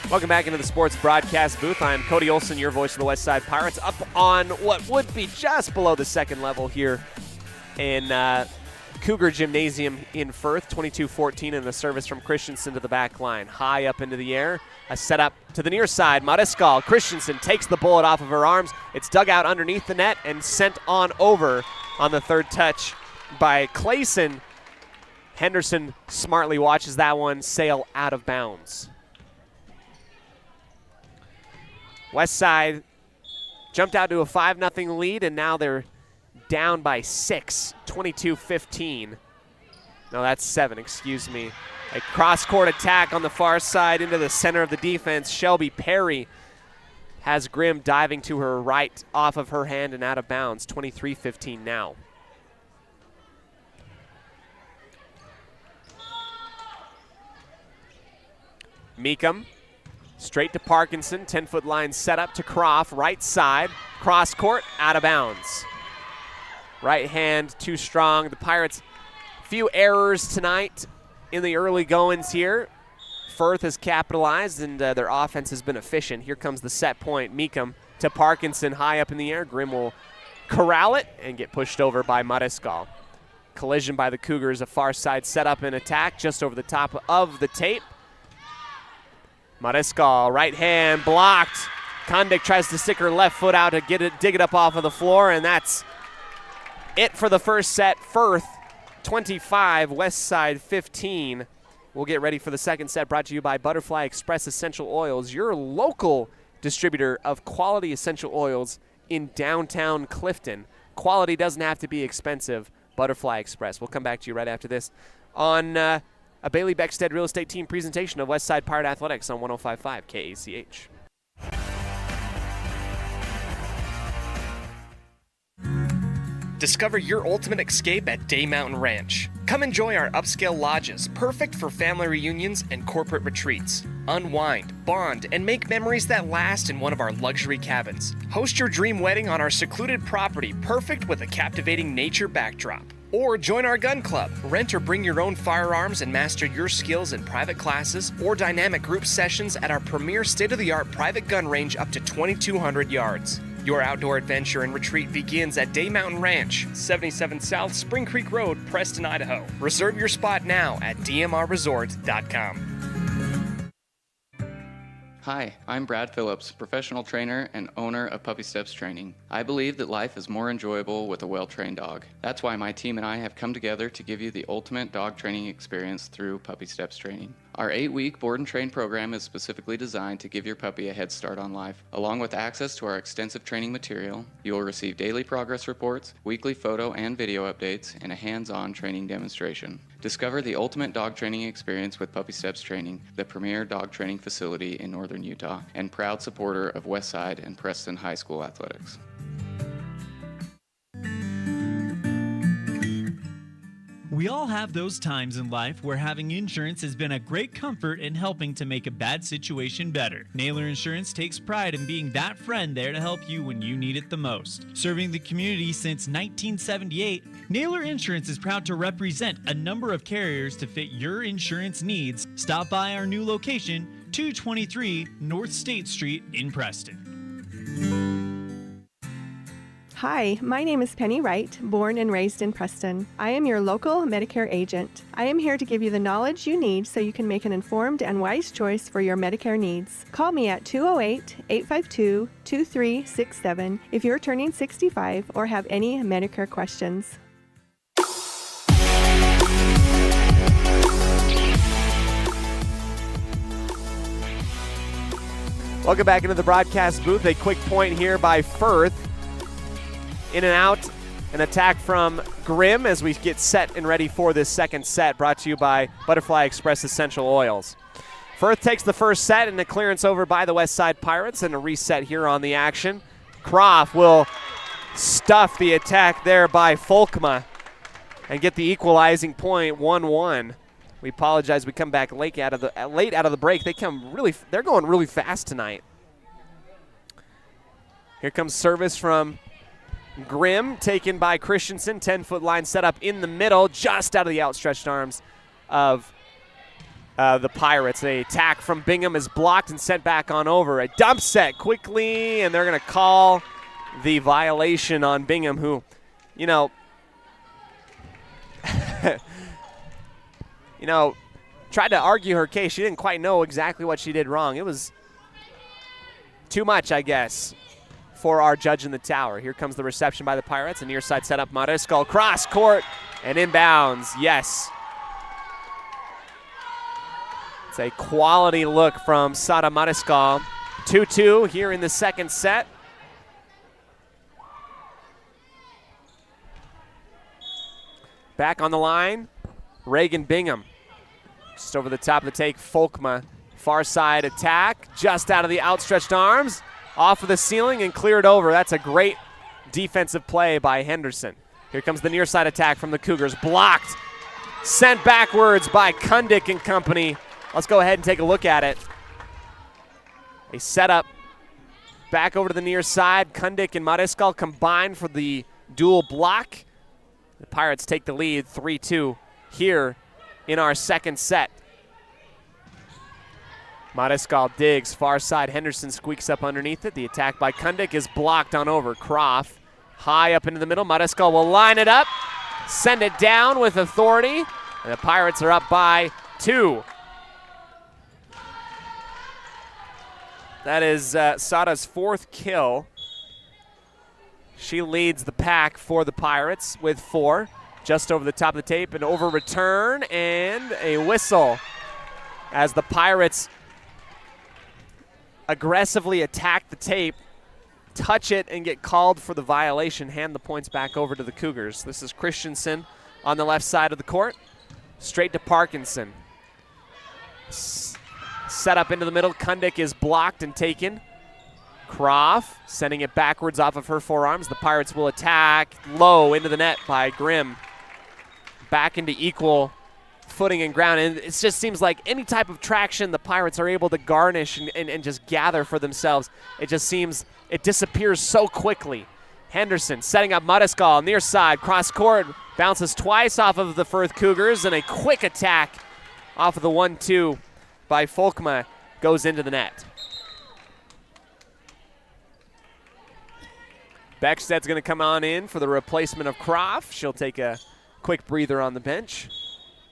Welcome back into the sports broadcast booth. I'm Cody Olsen, your voice of the West Side Pirates, up on what would be just below the second level here in Cougar Gymnasium in Firth. 22-14 and a service from Christensen to the back line. High up into the air. A setup to the near side. Mariscal. Christensen takes the bullet off of her arms. It's dug out underneath the net and sent on over on the third touch by Clayson. Henderson smartly watches that one sail out of bounds. West Side jumped out to a 5-0 lead, and now they're down by 6, 22-15. No, that's 7, excuse me. A cross-court attack on the far side into the center of the defense. Shelby Perry has Grimm diving to her right off of her hand and out of bounds. 23-15 now. Meekum. Straight to Parkinson, 10-foot line set up to Croft, right side, cross court, out of bounds. Right hand too strong. The Pirates, few errors tonight in the early goings here. Firth has capitalized and their offense has been efficient. Here comes the set point. Meekum to Parkinson, high up in the air. Grimm will corral it and get pushed over by Mariscal. Collision by the Cougars, a far side set up and attack just over the top of the tape. Mariscal, right hand blocked. Kondik tries to stick her left foot out to dig it up off of the floor, and that's it for the first set. Firth 25, West Side 15. We'll get ready for the second set, brought to you by Butterfly Express Essential Oils, your local distributor of quality essential oils in downtown Clifton. Quality doesn't have to be expensive. Butterfly Express. We'll come back to you right after this on a Bailey Beckstead Real Estate Team presentation of Westside Pirate Athletics on 105.5 KACH. Discover your ultimate escape at Day Mountain Ranch. Come enjoy our upscale lodges, perfect for family reunions and corporate retreats. Unwind, bond, and make memories that last in one of our luxury cabins. Host your dream wedding on our secluded property, perfect with a captivating nature backdrop. Or join our gun club. Rent or bring your own firearms and master your skills in private classes or dynamic group sessions at our premier state-of-the-art private gun range up to 2,200 yards. Your outdoor adventure and retreat begins at Day Mountain Ranch, 77 South Spring Creek Road, Preston, Idaho. Reserve your spot now at dmrresort.com. Hi, I'm Brad Phillips, professional trainer and owner of Puppy Steps Training. I believe that life is more enjoyable with a well-trained dog. That's why my team and I have come together to give you the ultimate dog training experience through Puppy Steps Training. Our 8-week board and train program is specifically designed to give your puppy a head start on life. Along with access to our extensive training material, you will receive daily progress reports, weekly photo and video updates, and a hands-on training demonstration. Discover the ultimate dog training experience with Puppy Steps Training, the premier dog training facility in northern Utah, and proud supporter of Westside and Preston High School athletics. We all have those times in life where having insurance has been a great comfort in helping to make a bad situation better. Naylor Insurance takes pride in being that friend there to help you when you need it the most. Serving the community since 1978, Naylor Insurance is proud to represent a number of carriers to fit your insurance needs. Stop by our new location, 223 North State Street in Preston. Hi, my name is Penny Wright, born and raised in Preston. I am your local Medicare agent. I am here to give you the knowledge you need so you can make an informed and wise choice for your Medicare needs. Call me at 208-852-2367 if you're turning 65 or have any Medicare questions. Welcome back into the broadcast booth. A quick point here by Firth. In and out, an attack from Grimm as we get set and ready for this second set, brought to you by Butterfly Express Essential Oils. Firth takes the first set and a clearance over by the West Side Pirates and a reset here on the action. Croft will stuff the attack there by Folkma and get the equalizing point, 1-1. We apologize. We come back late out of the break. They're going really fast tonight. Here comes service from Grimm, taken by Christensen. 10-foot line set up in the middle, just out of the outstretched arms of the Pirates. The attack from Bingham is blocked and sent back on over. A dump set quickly, and they're going to call the violation on Bingham, who, tried to argue her case. She didn't quite know exactly what she did wrong. It was too much, I guess, for our judge in the tower. Here comes the reception by the Pirates. A near side setup. Mariscal cross court and inbounds. Yes. It's a quality look from Sara Mariscal. 2-2 here in the second set. Back on the line, Reagan Bingham. Just over the top of the take, Folkma. Far side attack, just out of the outstretched arms. Off of the ceiling and cleared over. That's a great defensive play by Henderson. Here comes the near side attack from the Cougars. Blocked, sent backwards by Kundick and company. Let's go ahead and take a look at it. A setup back over to the near side. Kundick and Mariscal combine for the dual block. The Pirates take the lead 3-2 here in our second set. Mariscal digs, far side. Henderson squeaks up underneath it. The attack by Kundick is blocked on over. Croft high up into the middle. Mariscal will line it up, send it down with authority, and the Pirates are up by 2. That is Sada's 4th kill. She leads the pack for the Pirates with 4. Just over the top of the tape, an over return and a whistle as the Pirates aggressively attack the tape, touch it, and get called for the violation. Hand the points back over to the Cougars. This is Christensen on the left side of the court. Straight to Parkinson. Set up into the middle. Kundick is blocked and taken. Croft sending it backwards off of her forearms. The Pirates will attack low into the net by Grimm. Back into equal footing and ground. And it just seems like any type of traction the Pirates are able to garnish and just gather for themselves, it just seems it disappears so quickly. Henderson setting up Mariscal near side. Cross court. Bounces twice off of the Firth Cougars. And a quick attack off of the 1-2 by Folkma goes into the net. Becksted's going to come on in for the replacement of Croft. She'll take a quick breather on the bench.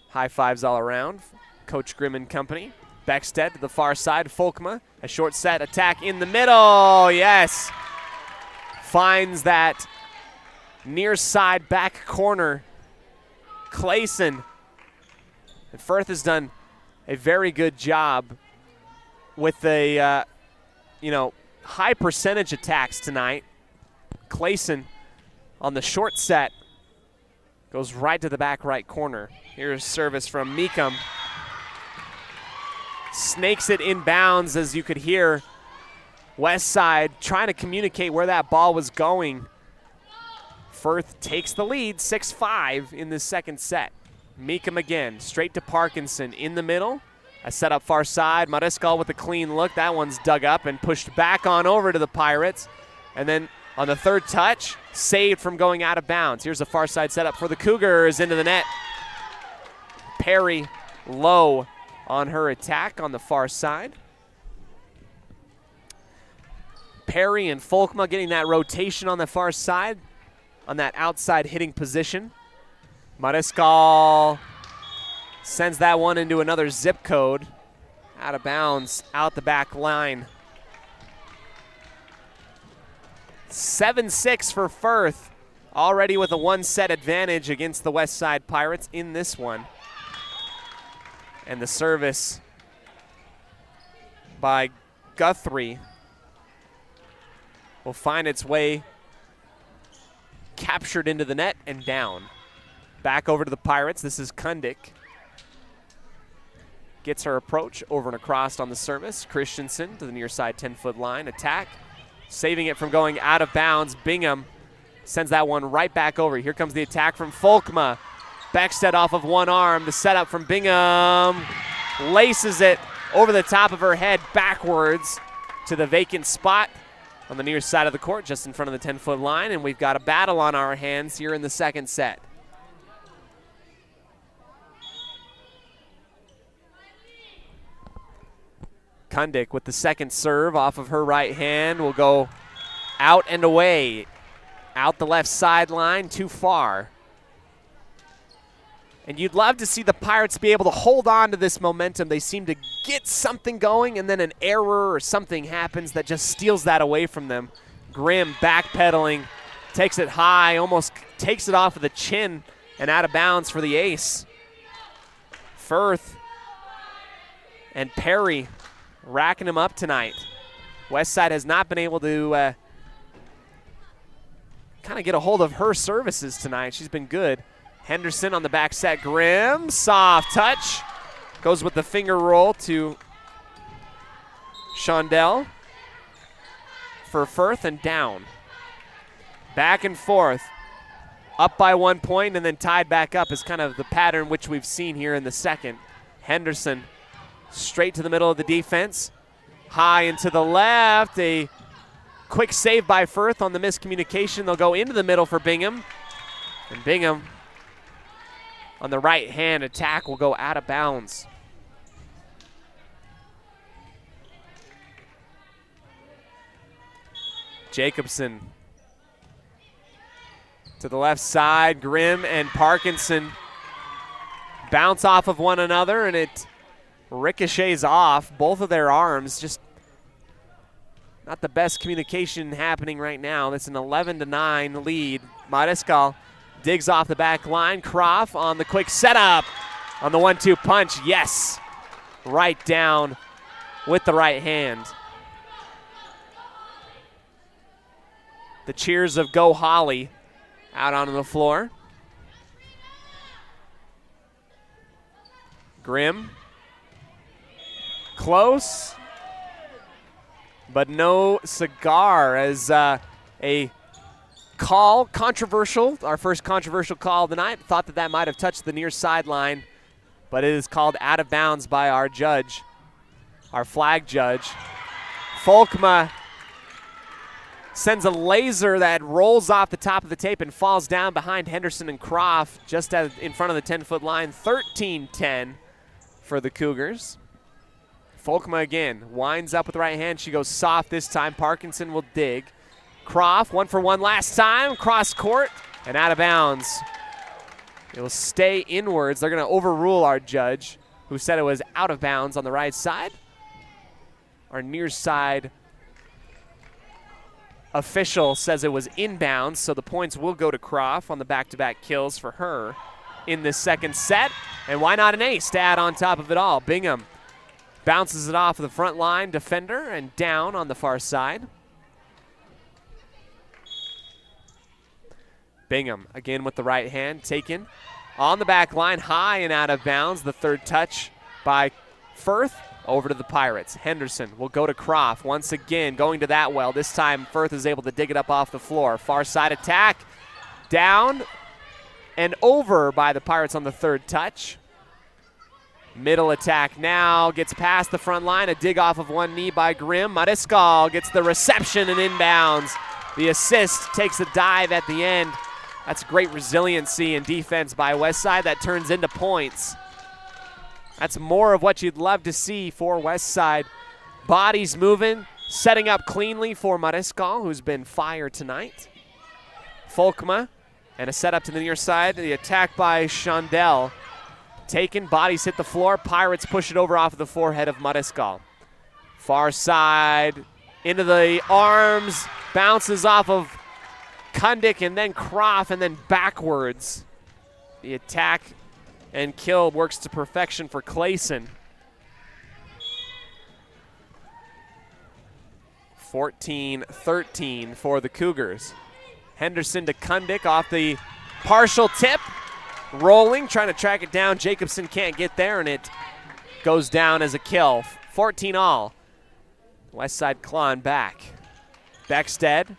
High fives all around. Coach Grimm and company. Beckstead to the far side. Folkma, a short set attack in the middle. Yes. Finds that near side back corner. Clayson. And Firth has done a very good job with a, high percentage attacks tonight. Clayson on the short set goes right to the back right corner. Here's service from Meekum. Snakes it inbounds, as you could hear West Side trying to communicate where that ball was going. Firth takes the lead 6-5 in the second set. Meekum again, straight to Parkinson in the middle. A setup far side. Mariscal with a clean look. That one's dug up and pushed back on over to the Pirates. And then on the third touch, saved from going out of bounds. Here's a far side setup for the Cougars into the net. Perry low on her attack on the far side. Perry and Folkma getting that rotation on the far side, on that outside hitting position. Mariscal sends that one into another zip code. Out of bounds, out the back line. 7-6 for Firth, already with a 1-set advantage against the West Side Pirates in this one. And the service by Guthrie will find its way captured into the net and down. Back over to the Pirates. This is Kundik. Gets her approach over and across on the service. Christensen to the near side 10-foot line. Attack. Saving it from going out of bounds. Bingham sends that one right back over. Here comes the attack from Folkma. Beckstead off of one arm. The setup from Bingham. Laces it over the top of her head backwards to the vacant spot on the near side of the court, just in front of the 10-foot line. And we've got a battle on our hands here in the second set. Kundik with the second serve off of her right hand will go out and away. Out the left sideline, too far. And you'd love to see the Pirates be able to hold on to this momentum. They seem to get something going, and then an error or something happens that just steals that away from them. Grimm backpedaling, takes it high, almost takes it off of the chin and out of bounds for the ace. Firth and Perry racking him up tonight. Westside has not been able to kind of get a hold of her services tonight. She's been good. Henderson on the back set. Grimm, soft touch. Goes with the finger roll to Shondell for Firth and down. Back and forth. Up by 1 point and then tied back up is kind of the pattern which we've seen here in the second. Henderson straight to the middle of the defense. High and to the left. A quick save by Firth on the miscommunication. They'll go into the middle for Bingham. And Bingham on the right hand attack will go out of bounds. Jacobson to the left side. Grimm and Parkinson bounce off of one another, and it ricochets off both of their arms. Just not the best communication happening right now. That's an 11-9 lead. Mariscal digs off the back line. Croft on the quick setup on the 1-2 punch. Yes, right down with the right hand. The cheers of Go Holly out onto the floor. Grimm. Close, but no cigar as a call, controversial, our first controversial call of the night. Thought that might have touched the near sideline, but it is called out of bounds by our judge, our flag judge. Folkma sends a laser that rolls off the top of the tape and falls down behind Henderson and Croft just in front of the 10-foot line. 13-10 for the Cougars. Folkma again winds up with the right hand. She goes soft this time. Parkinson will dig. Croft, 1-for-1 last time. Cross court and out of bounds. It will stay inwards. They're going to overrule our judge, who said it was out of bounds on the right side. Our near side official says it was inbounds, so the points will go to Croft on the back-to-back kills for her in this second set. And why not an ace to add on top of it all? Bingham bounces it off of the front line defender and down on the far side. Bingham again with the right hand, taken on the back line, high and out of bounds. The third touch by Firth over to the Pirates. Henderson will go to Croft once again, going to that well. This time Firth is able to dig it up off the floor. Far side attack, down and over by the Pirates on the third touch. Middle attack now, gets past the front line, a dig off of one knee by Grimm. Mariscal gets the reception and inbounds. The assist takes a dive at the end. That's great resiliency and defense by Westside that turns into points. That's more of what you'd love to see for Westside. Bodies moving, setting up cleanly for Mariscal, who's been fire tonight. Folkma, and a setup to the near side. The attack by Shondell. Taken, bodies hit the floor. Pirates push it over off of the forehead of Mariscal. Far side, into the arms, bounces off of Kundik and then Croft and then backwards. The attack and kill works to perfection for Clayson. 14-13 for the Cougars. Henderson to Kundik off the partial tip. rolling, trying to track it down. Jacobson can't get there, and it goes down as a kill. 14 all. West Side clawing back. Beckstead,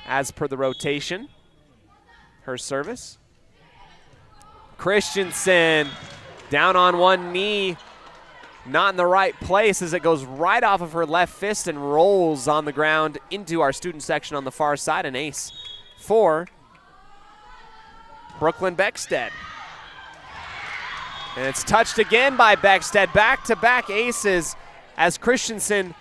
as per the rotation. Her service. Christensen down on one knee. Not in the right place as it goes right off of her left fist and rolls on the ground into our student section on the far side. An ace for Brooklyn Beckstead. And it's touched again by Beckstead. Back-to-back aces as Christensen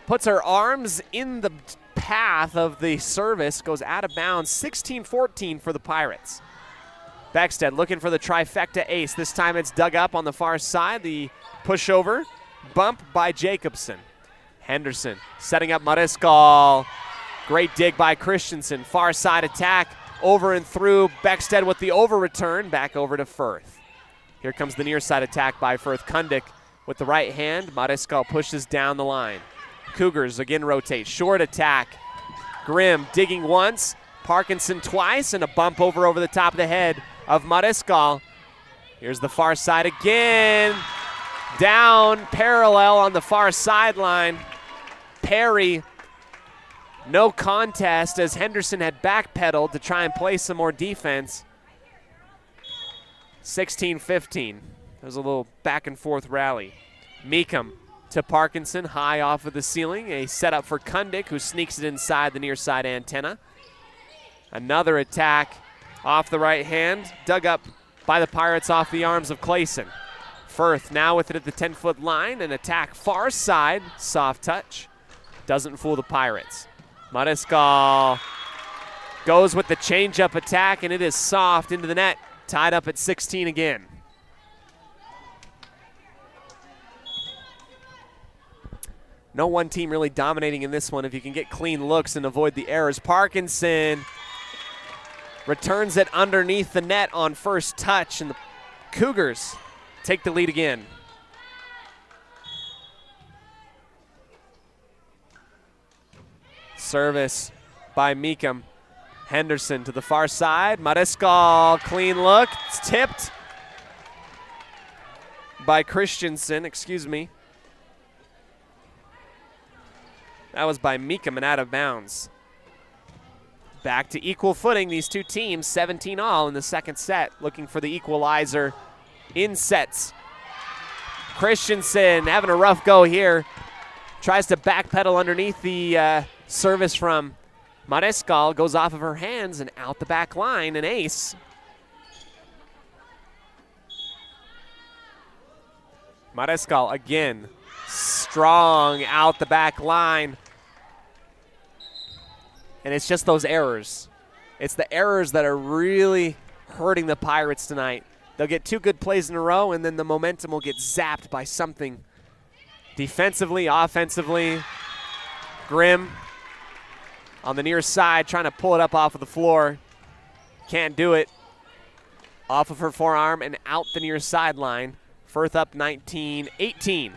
puts her arms in the path of the service, goes out of bounds. 16-14 for the Pirates. Beckstead looking for the trifecta ace. This time it's dug up on the far side. The pushover bump by Jacobson. Henderson setting up Mariscal. Great dig by Christensen. Far side attack over and through. Beckstead with the over return. Back over to Firth. Here comes the near side attack by Firth. Kundick with the right hand. Mariscal pushes down the line. Cougars again rotate. Short attack. Grimm digging once. Parkinson twice, and a bump over the top of the head of Mariscal. Here's the far side again. Down parallel on the far sideline. Perry, no contest as Henderson had backpedaled to try and play some more defense. 16-15. There's a little back and forth rally. Meekum to Parkinson, high off of the ceiling. A setup for Kundick, who sneaks it inside the near side antenna. Another attack off the right hand, dug up by the Pirates off the arms of Clayson. Firth now with it at the 10-foot line, an attack far side, soft touch. Doesn't fool the Pirates. Mariscal goes with the change-up attack, and it is soft into the net, tied up at 16 again. No one team really dominating in this one if you can get clean looks and avoid the errors. Parkinson returns it underneath the net on first touch, and the Cougars take the lead again. Service by Meekum. Henderson to the far side. Mariscal, clean look. It's tipped by Christensen, excuse me. That was by Meekum and out of bounds. Back to equal footing, these two teams, 17 all in the second set, looking for the equalizer in sets. Christensen having a rough go here. Tries to backpedal underneath the service from Mariscal, goes off of her hands and out the back line, an ace. Mariscal again, strong out the back line. And it's just those errors. It's the errors that are really hurting the Pirates tonight. They'll get two good plays in a row, and then the momentum will get zapped by something defensively, offensively. Grimm on the near side trying to pull it up off of the floor. Can't do it. Off of her forearm and out the near sideline. Firth up 19-18.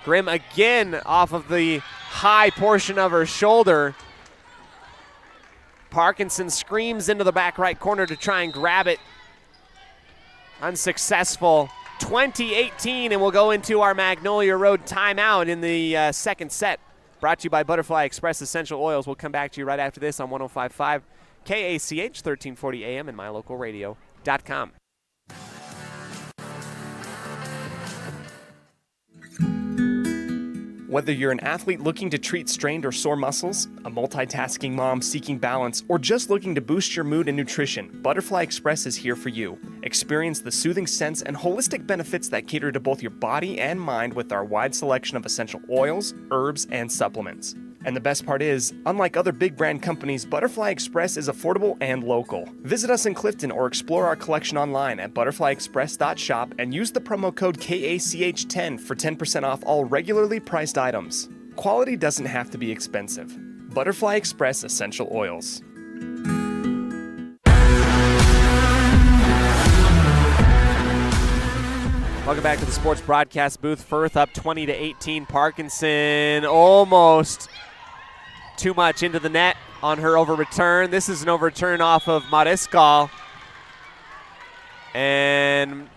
Grimm again off of the high portion of her shoulder. Parkinson screams into the back right corner to try and grab it. Unsuccessful. 20-18, and we'll go into our Magnolia Road timeout in the second set. Brought to you by Butterfly Express Essential Oils. We'll come back to you right after this on 105.5 KACH, 1340 AM, and mylocalradio.com. Whether you're an athlete looking to treat strained or sore muscles, a multitasking mom seeking balance, or just looking to boost your mood and nutrition, Butterfly Express is here for you. Experience the soothing scents and holistic benefits that cater to both your body and mind with our wide selection of essential oils, herbs, and supplements. And the best part is, unlike other big brand companies, Butterfly Express is affordable and local. Visit us in Clifton or explore our collection online at butterflyexpress.shop and use the promo code KACH10 for 10% off all regularly priced items. Quality doesn't have to be expensive. Butterfly Express Essential Oils. Welcome back to the sports broadcast booth. Firth up 20-18. Parkinson almost too much into the net. on her over return. This is an overturn off of Mariscal. And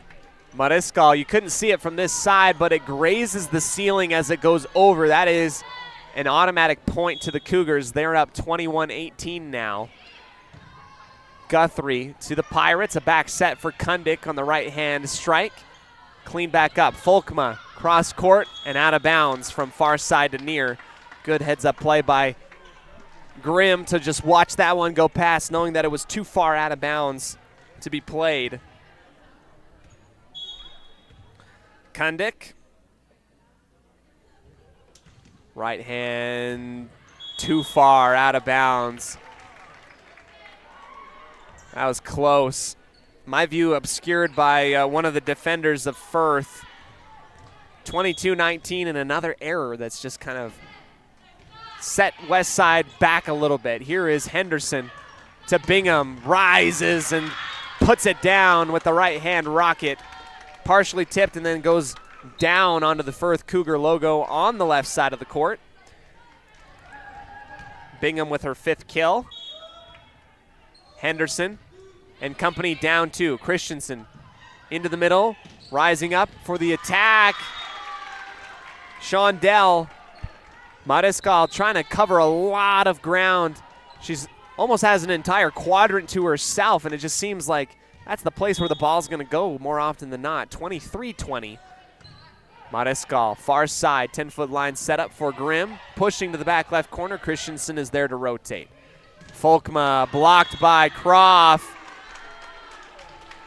Mariscal, you couldn't see it from this side, but it grazes the ceiling as it goes over. That is an automatic point to the Cougars. They're up 21-18 now. Guthrie to the Pirates. A back set for Kundik on the right-hand strike. Clean back up. Folkma cross court and out of bounds from far side to near. Good heads-up play by Grimm to just watch that one go past, knowing that it was too far out of bounds to be played. Kundik. Right hand too far out of bounds. That was close. My view obscured by one of the defenders of Firth. 22-19 and another error that's just kind of set West Side back a little bit. Here is Henderson to Bingham, rises and puts it down with the right hand rocket. Partially tipped and then goes down onto the Firth Cougar logo on the left side of the court. Bingham with her 5th kill. Henderson and company down 2. Christensen into the middle, rising up for the attack. Shondell. Mariscal trying to cover a lot of ground. She's almost has an entire quadrant to herself, and it just seems like that's the place where the ball's going to go more often than not. 23-20. Mariscal, far side, 10-foot line set up for Grimm. Pushing to the back left corner. Christensen is there to rotate. Folkma blocked by Croft.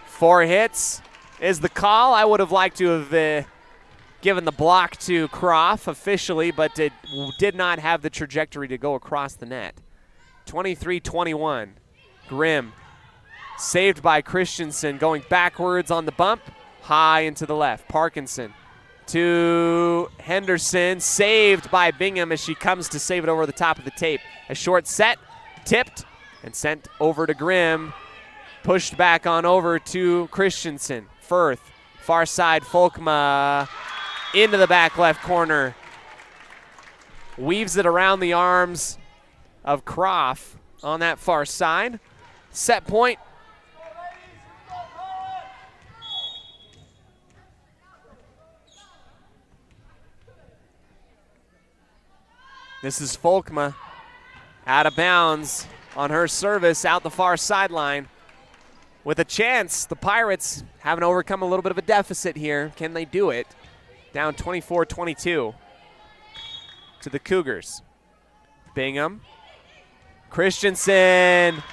4 hits is the call. I would have liked to have given the block to Croft officially, but it did not have the trajectory to go across the net. 23-21. Grimm saved by Christensen, going backwards on the bump, high into the left. Parkinson to Henderson, saved by Bingham as she comes to save it over the top of the tape. A short set, tipped, and sent over to Grimm. Pushed back on over to Christensen. Firth, far side, Folkma into the back left corner. Weaves it around the arms of Croft on that far side. Set point. This is Folkma out of bounds on her service out the far sideline. With a chance, the Pirates having overcome a little bit of a deficit here. Can they do it? Down 24-22 to the Cougars. Bingham. Christensen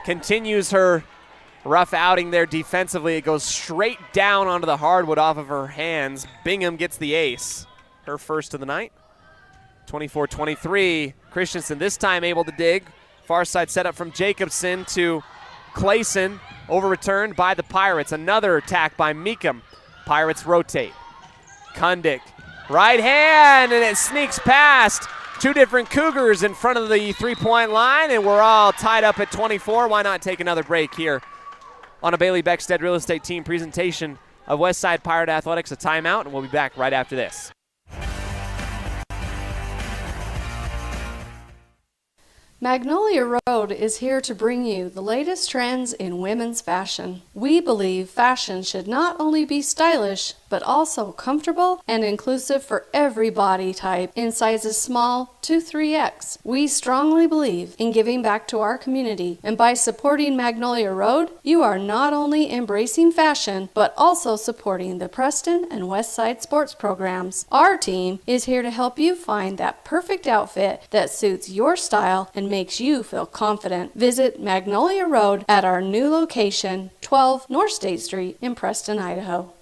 continues her rough outing there defensively. It goes straight down onto the hardwood off of her hands. Bingham gets the ace, her first of the night. 24-23. Christensen this time able to dig. Far side setup from Jacobson to Clayson. Overreturned by the Pirates. Another attack by Meekum. Pirates rotate. Kundik. Right hand, and it sneaks past 2 different Cougars in front of the 3-point line, and we're all tied up at 24. Why not take another break here on a Bailey Beckstead Real Estate Team presentation of Westside Pirate Athletics? A timeout, and we'll be back right after this. Magnolia Road is here to bring you the latest trends in women's fashion. We believe fashion should not only be stylish, but also comfortable and inclusive for every body type in sizes small to 3X. We strongly believe in giving back to our community, and by supporting Magnolia Road, you are not only embracing fashion, but also supporting the Preston and Westside sports programs. Our team is here to help you find that perfect outfit that suits your style and makes you feel confident. Visit Magnolia Road at our new location, 12 North State Street in Preston, Idaho.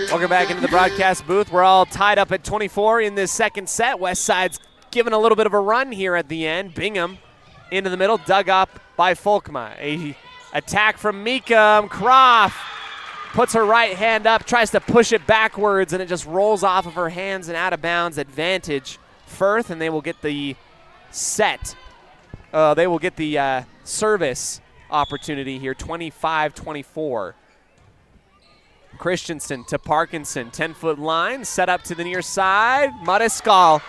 Welcome back into the broadcast booth. We're all tied up at 24 in this second set. Westside's given a little bit of a run here at the end. Bingham into the middle, dug up by Folkma. A attack from Meekum. Croft puts her right hand up, tries to push it backwards, and it just rolls off of her hands and out of bounds. Advantage Firth, and they will get the set. They will get the service opportunity here, 25-24. Christensen to Parkinson, 10-foot line, set up to the near side. Mariscal,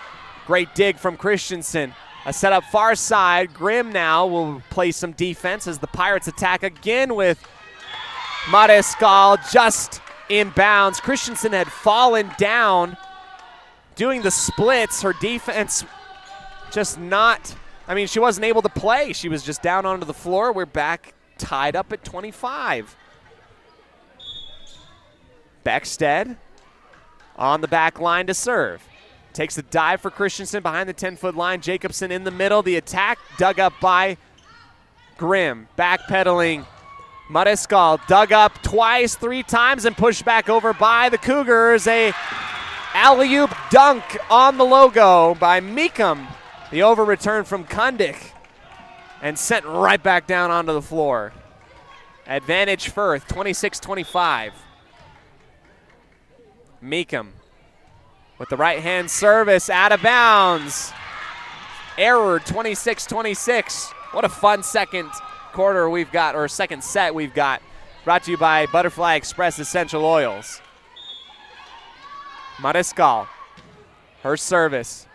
great dig from Christensen. A set up far side. Grimm now will play some defense as the Pirates attack again with Mariscal just in bounds. Christensen had fallen down doing the splits. Her defense just not, she wasn't able to play. She was just down onto the floor. We're back tied up at 25. Beckstead on the back line to serve. Takes a dive for Christensen behind the 10-foot line. Jacobson in the middle. The attack dug up by Grimm. Backpedaling. Mariscal dug up twice, 3 times, and pushed back over by the Cougars. A alley-oop dunk on the logo by Meekum. The over return from Kundick and sent right back down onto the floor. Advantage Firth, 26-25. Meekum with the right-hand service, out of bounds. Error, 26-26. What a fun second quarter we've got, or second set we've got. Brought to you by Butterfly Express Essential Oils. Mariscal, her service.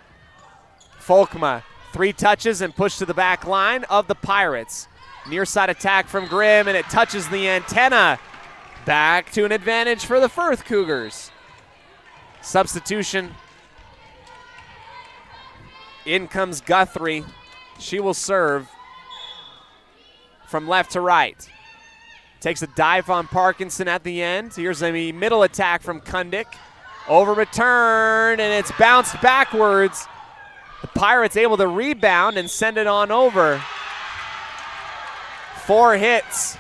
Folkma, 3 touches and push to the back line of the Pirates. Near side attack from Grimm, and it touches the antenna. Back to an advantage for the Firth Cougars. Substitution. In comes Guthrie. She will serve from left to right. Takes a dive on Parkinson at the end. Here's a middle attack from Kundick. Over return, and it's bounced backwards. The Pirates able to rebound and send it on over. 4 hits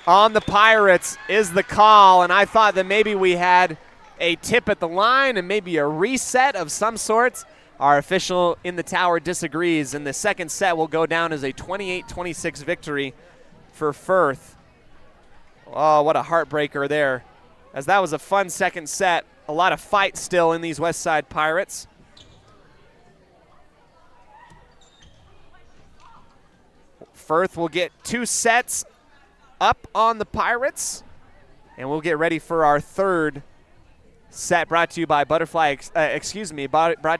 on the Pirates is the call, and I thought that maybe we had a tip at the line and maybe a reset of some sorts. Our official in the tower disagrees, and the second set will go down as a 28-26 victory for Firth. Oh, what a heartbreaker there, as that was a fun second set. A lot of fight still in these West Side Pirates. Firth will get 2 sets up on the Pirates, and we'll get ready for our third set, brought to you by brought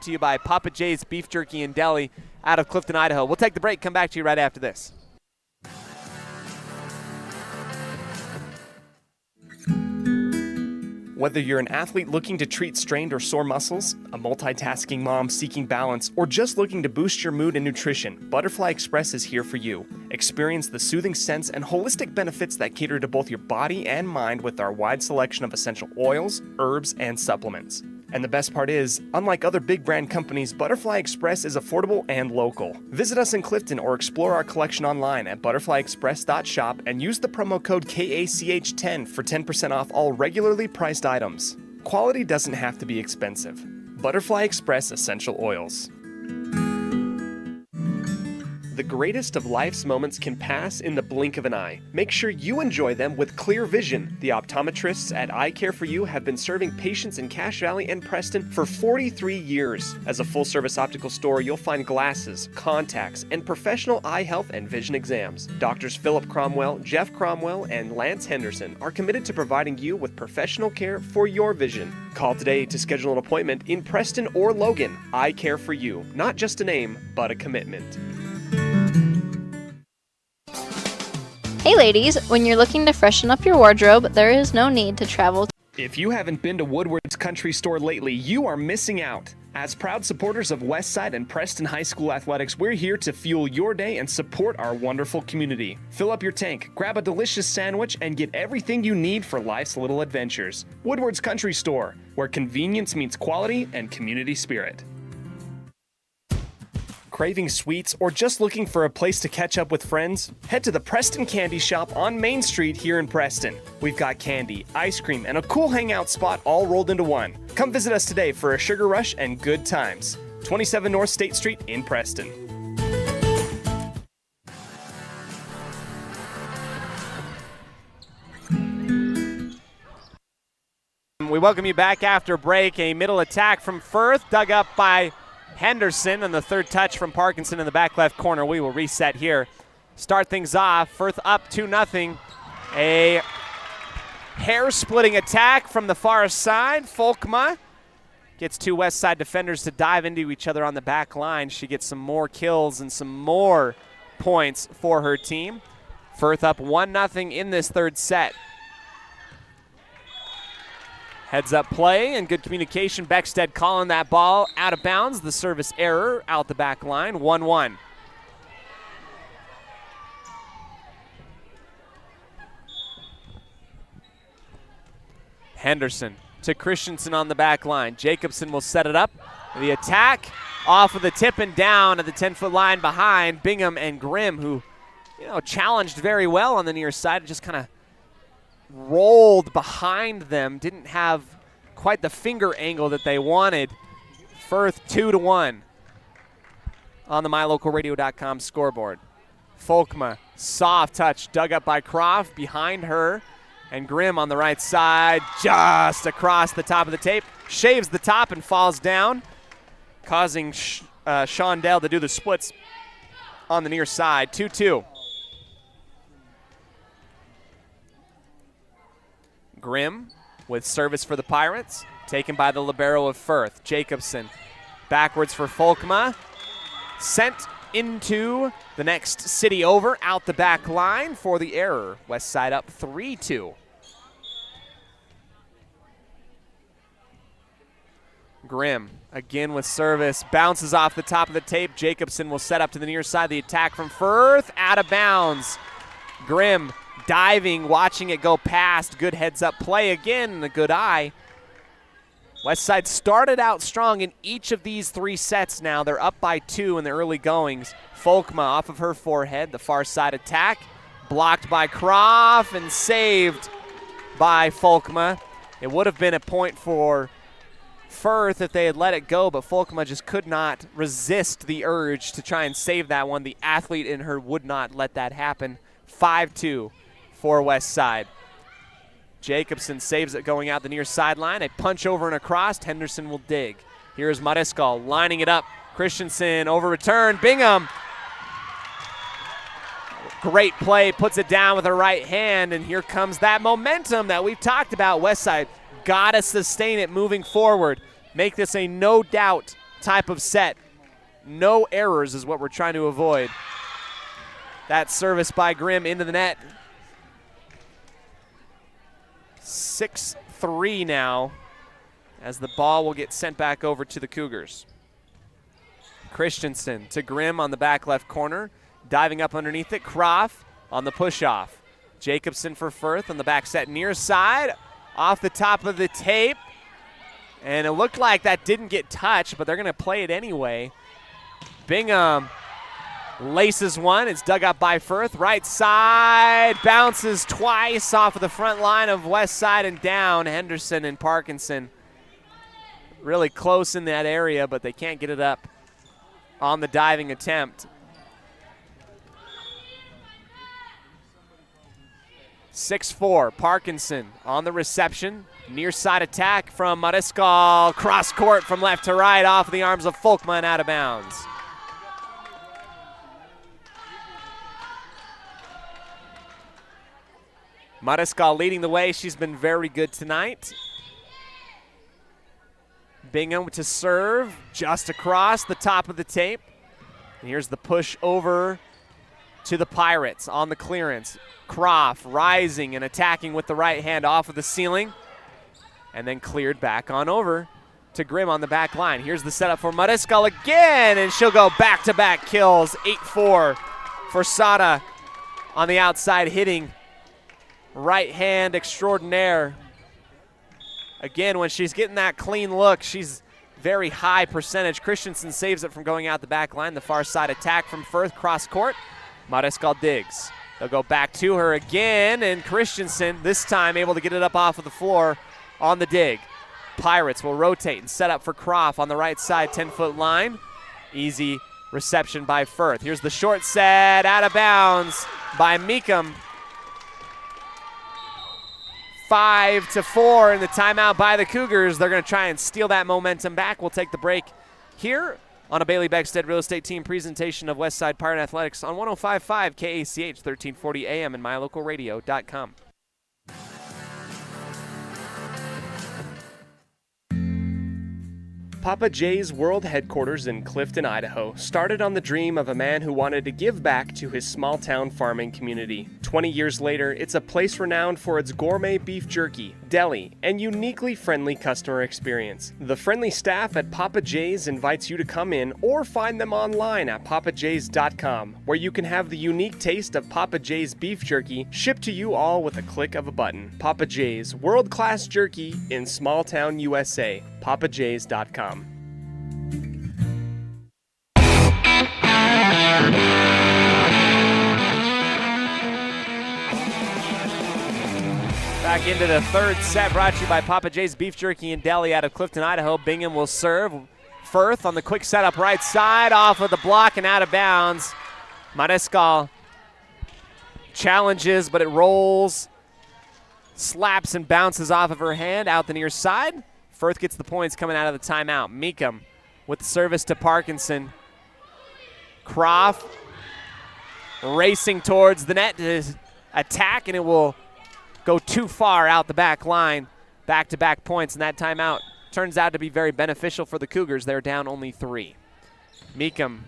to you by Papa J's Beef Jerky and Deli out of Clifton, Idaho. We'll take the break, come back to you right after this. Whether you're an athlete looking to treat strained or sore muscles, a multitasking mom seeking balance, or just looking to boost your mood and nutrition, Butterfly Express is here for you. Experience the soothing scents and holistic benefits that cater to both your body and mind with our wide selection of essential oils, herbs, and supplements. And the best part is, unlike other big brand companies, Butterfly Express is affordable and local. Visit us in Clifton or explore our collection online at butterflyexpress.shop and use the promo code KACH10 for 10% off all regularly priced items. Quality doesn't have to be expensive. Butterfly Express Essential Oils. The greatest of life's moments can pass in the blink of an eye. Make sure you enjoy them with clear vision. The optometrists at Eye Care for You have been serving patients in Cache Valley and Preston for 43 years. As a full-service optical store, you'll find glasses, contacts, and professional eye health and vision exams. Doctors Philip Cromwell, Jeff Cromwell, and Lance Henderson are committed to providing you with professional care for your vision. Call today to schedule an appointment in Preston or Logan. Eye Care for You. Not just a name, but a commitment. Hey ladies, when you're looking to freshen up your wardrobe, there is no need to travel. If you haven't been to Woodward's Country Store lately, you are missing out. As proud supporters of Westside and Preston High School athletics, we're here to fuel your day and support our wonderful community. Fill up your tank, grab a delicious sandwich, and get everything you need for life's little adventures. Woodward's Country Store, where convenience meets quality and community spirit. Craving sweets or just looking for a place to catch up with friends? Head to the Preston Candy Shop on Main Street here in Preston. We've got candy, ice cream, and a cool hangout spot all rolled into one. Come visit us today for a sugar rush and good times. 27 North State Street in Preston. We welcome you back after break. A middle attack from Firth, dug up by Henderson, and the third touch from Parkinson in the back left corner. We will reset here. Start things off. Firth up 2-0. A hair-splitting attack from the far side. Folkma gets two West Side defenders to dive into each other on the back line. She gets some more kills and some more points for her team. Firth up 1-0 in this third set. Heads up play and good communication. Beckstead calling that ball out of bounds. The service error out the back line. 1-1. Henderson to Christensen on the back line. Jacobson will set it up. The attack off of the tip and down at the 10-foot line behind Bingham and Grimm, who challenged very well on the near side. Just kind of rolled behind them. Didn't have quite the finger angle that they wanted. Firth 2-1 on the MyLocalRadio.com scoreboard. Folkma, soft touch, dug up by Croft behind her. And Grimm on the right side, just across the top of the tape. Shaves the top and falls down, causing Shondell to do the splits on the near side. 2-2. Grimm with service for the Pirates, taken by the libero of Firth. Jacobson backwards for Folkma. Sent into the next city over, out the back line for the error. West Side up 3-2. Grimm again with service, bounces off the top of the tape. Jacobson will set up to the near side. The attack from Firth, out of bounds. Grimm diving, watching it go past. Good heads up play again, and a good eye. West Side started out strong in each of these three sets now. They're up by 2 in the early goings. Folkma off of her forehead, the far side attack. Blocked by Croft and saved by Folkma. It would have been a point for Firth if they had let it go, but Folkma just could not resist the urge to try and save that one. The athlete in her would not let that happen. 5-2 for West Side. Jacobson saves it going out the near sideline. A punch over and across. Henderson will dig. Here's Mariscal lining it up. Christensen over return. Bingham. Great play. Puts it down with her right hand. And here comes that momentum that we've talked about. West Side got to sustain it moving forward. Make this a no doubt type of set. No errors is what we're trying to avoid. That service by Grimm into the net. 6-3 now as the ball will get sent back over to the Cougars. Christensen to Grimm on the back left corner. Diving up underneath it. Croft on the push-off. Jacobson for Firth on the back set near side. Off the top of the tape. And it looked like that didn't get touched, but they're going to play it anyway. Bingham laces one. It's dug up by Firth. Right side. Bounces twice off of the front line of West Side and down. Henderson and Parkinson really close in that area, but they can't get it up on the diving attempt. 6-4. Parkinson on the reception. Near side attack from Mariscal. Cross court from left to right off of the arms of Folkma and out of bounds. Mariscal leading the way. She's been very good tonight. Bingham to serve just across the top of the tape. And here's the push over to the Pirates on the clearance. Croft rising and attacking with the right hand off of the ceiling. And then cleared back on over to Grimm on the back line. Here's the setup for Mariscal again, and she'll go back-to-back kills. 8-4 for Sada on the outside hitting. Right hand extraordinaire. Again, when she's getting that clean look, she's very high percentage. Christensen saves it from going out the back line. The far side attack from Firth, cross court. Mariscal digs. They'll go back to her again, and Christensen this time able to get it up off of the floor on the dig. Pirates will rotate and set up for Croft on the right side, 10-foot line. Easy reception by Firth. Here's the short set, out of bounds by Meekum. 5-4 in the timeout by the Cougars. They're going to try and steal that momentum back. We'll take the break here on a Bailey Beckstead Real Estate Team presentation of Westside Pirate Athletics on 105.5 KACH, 1340 AM and MyLocalRadio.com. Papa J's World Headquarters in Clifton, Idaho, started on the dream of a man who wanted to give back to his small-town farming community. 20 years later, it's a place renowned for its gourmet beef jerky, deli, and uniquely friendly customer experience. The friendly staff at Papa J's invites you to come in or find them online at papajs.com, where you can have the unique taste of Papa J's beef jerky shipped to you all with a click of a button. Papa J's, world-class jerky in small-town USA. papajs.com. Back into the third set, brought to you by Papa J's Beef Jerky and Deli out of Clifton, Idaho. Bingham will serve. Firth on the quick setup right side, off of the block and out of bounds. Mariscal challenges, but it rolls, slaps and bounces off of her hand out the near side. Firth gets the points coming out of the timeout. Meekum with the service to Parkinson. Croft racing towards the net to attack, and it will go too far out the back line. Back-to-back points, and that timeout turns out to be very beneficial for the Cougars. They're down only 3. Meekum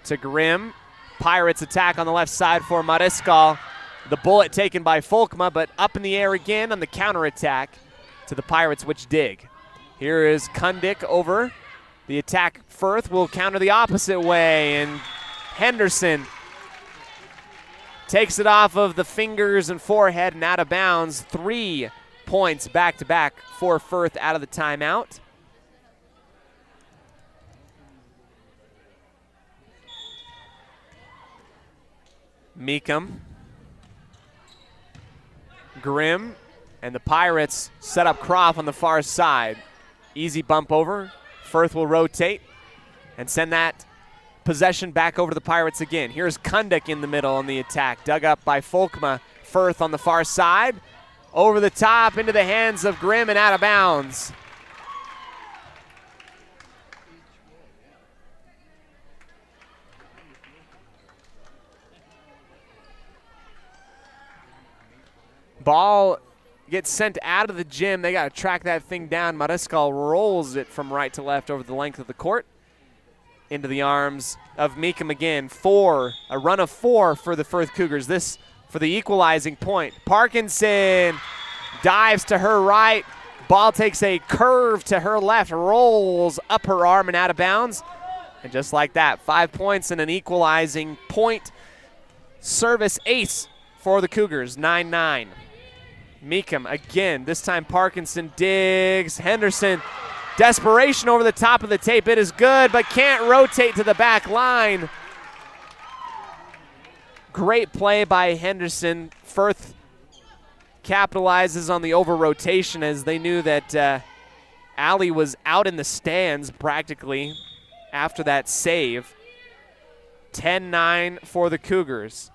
to Grimm. Pirates attack on the left side for Mariscal. The bullet taken by Folkma, but up in the air again on the counterattack to the Pirates, which dig. Here is Kundick over. The attack, Firth will counter the opposite way, and Henderson takes it off of the fingers and forehead and out of bounds. 3 points back-to-back for Firth out of the timeout. Meekum. Grimm, and the Pirates set up Croft on the far side. Easy bump over. Firth will rotate and send that possession back over to the Pirates again. Here's Kundick in the middle on the attack. Dug up by Folkma. Firth on the far side. Over the top into the hands of Grimm and out of bounds. Ball gets sent out of the gym. They got to track that thing down. Mariscal rolls it from right to left over the length of the court into the arms of Meekum again. 4, a run of 4 for the Firth Cougars. This for the equalizing point. Parkinson dives to her right. Ball takes a curve to her left, rolls up her arm and out of bounds. And just like that, 5 points and an equalizing point. Service ace for the Cougars, 9-9. Meekum again, this time Parkinson digs. Henderson, desperation over the top of the tape. It is good, but can't rotate to the back line. Great play by Henderson. Firth capitalizes on the over-rotation as they knew that Allie was out in the stands practically after that save. 10-9 for the Cougars.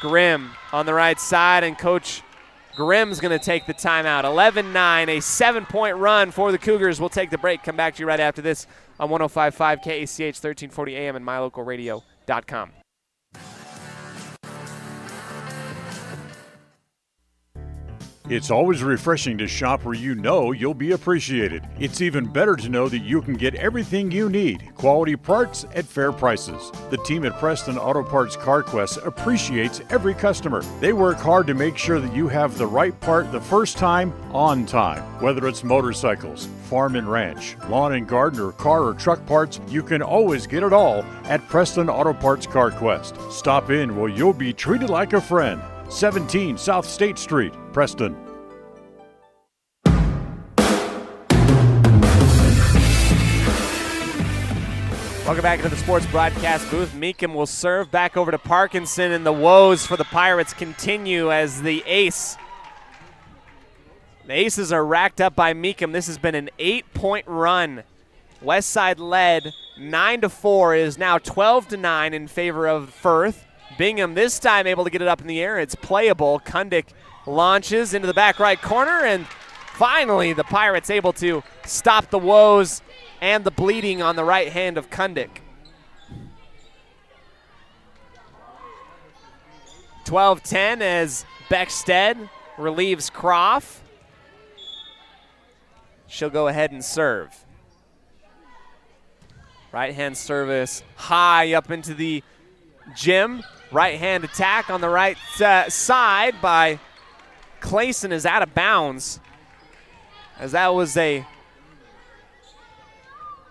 Grimm on the right side, and Coach Grimm's going to take the timeout. 11-9, a 7-point run for the Cougars. We'll take the break. Come back to you right after this on 105.5 KACH, 1340 AM, and mylocalradio.com. It's always refreshing to shop where you know you'll be appreciated. It's even better to know that you can get everything you need, quality parts at fair prices. The team at Preston Auto Parts CarQuest appreciates every customer. They work hard to make sure that you have the right part the first time, on time. Whether it's motorcycles, farm and ranch, lawn and garden, or car or truck parts, you can always get it all at Preston Auto Parts CarQuest. Stop in where you'll be treated like a friend. 17 South State Street, Preston. Welcome back into the sports broadcast booth. Meekum will serve back over to Parkinson, and the woes for the Pirates continue as the aces are racked up by Meekum. This has been an 8-point run. Westside led 9-4, is now 12-9 in favor of Firth. Bingham this time able to get it up in the air. It's playable. Kundick launches into the back right corner, and finally the Pirates able to stop the woes and the bleeding on the right hand of Kundick. 12-10 as Beckstead relieves Croft. she'll go ahead and serve. Right hand service high up into the gym. Right hand attack on the right side by Clayson is out of bounds, as that was a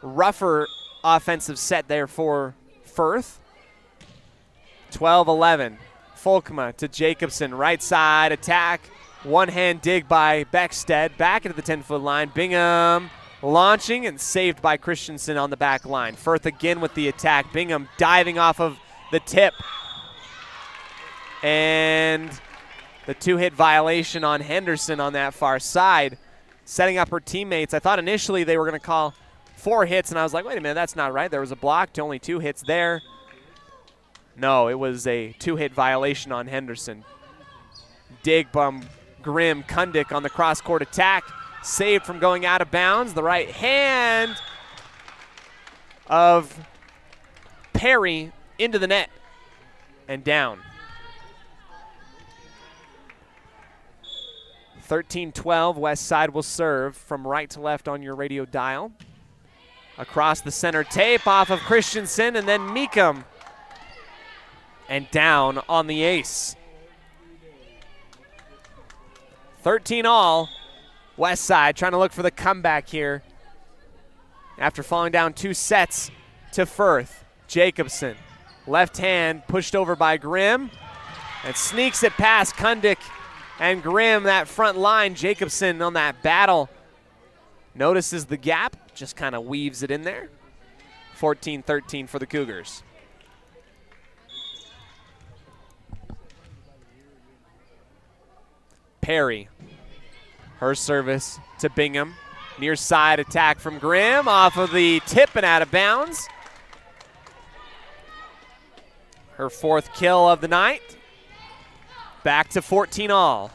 rougher offensive set there for Firth. 12-11. Folkma to Jacobson. Right side attack. One hand dig by Beckstead. Back into the 10-foot line. Bingham launching and saved by Christensen on the back line. Firth again with the attack. Bingham diving off of the tip. And the two-hit violation on Henderson on that far side, setting up her teammates. I thought initially they were going to call 4 hits, and I was like, wait a minute, that's not right. There was a block to only 2 hits there. No, it was a 2-hit violation on Henderson. Dig by Grimm. Kundick on the cross-court attack. Saved from going out of bounds. The right hand of Perry into the net and down. 13-12, West Side will serve from right to left on your radio dial. Across the center tape off of Christensen, and then Meekum. And down on the ace. 13 all. West Side trying to look for the comeback here after falling down 2 sets to Firth. Jacobson, left hand pushed over by Grimm and sneaks it past Kundick and Grimm, that front line. Jacobson on that battle notices the gap, just kind of weaves it in there. 14-13 for the Cougars. Perry, her service to Bingham. Near side attack from Grimm, off of the tip and out of bounds. Her 4th kill of the night. Back to 14 all.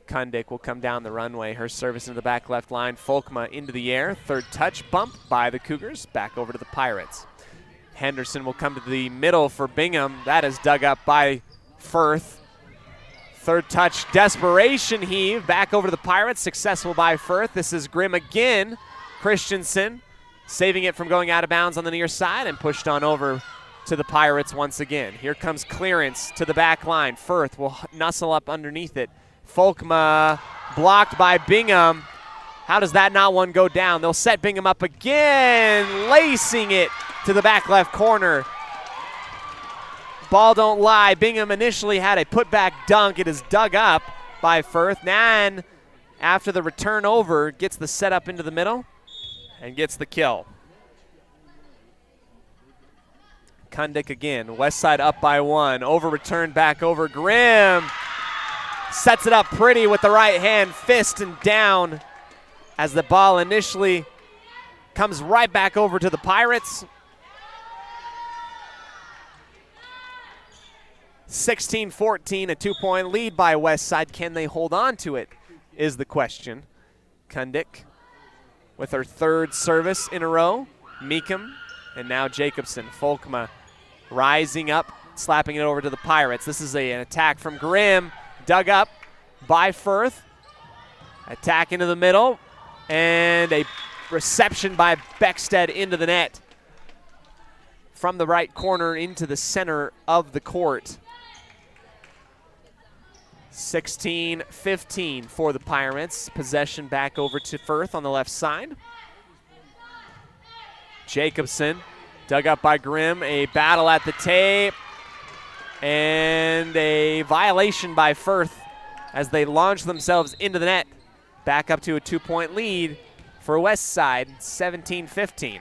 Kundick will come down the runway. Her service into the back left line. Folkma into the air. 3rd touch bump by the Cougars. Back over to the Pirates. Henderson will come to the middle for Bingham. That is dug up by Firth. 3rd touch desperation heave. Back over to the Pirates. Successful by Firth. This is Grimm again. Christensen saving it from going out of bounds on the near side and pushed on over to the Pirates once again. Here comes clearance to the back line. Firth will nuzzle up underneath it. Folkma blocked by Bingham. How does that not one go down? They'll set Bingham up again, lacing it to the back left corner. Ball don't lie. Bingham initially had a putback dunk. It is dug up by Firth. Nan, after the return over, gets the setup into the middle and gets the kill. Kundick again. West Side up by 1. Over return back over. Grimm sets it up pretty with the right hand, fist and down, as the ball initially comes right back over to the Pirates. 16-14, a 2-point lead by West Side. Can they hold on to it is the question. Kundick with her 3rd service in a row. Meekum and now Jacobson. Folkma rising up, slapping it over to the Pirates. This is an attack from Grimm, dug up by Firth. Attack into the middle, and a reception by Beckstead into the net. From the right corner into the center of the court. 16-15 for the Pirates. Possession back over to Firth on the left side. Jacobson dug up by Grimm. A battle at the tape. And a violation by Firth as they launch themselves into the net. Back up to a 2-point lead for West Side, 17-15.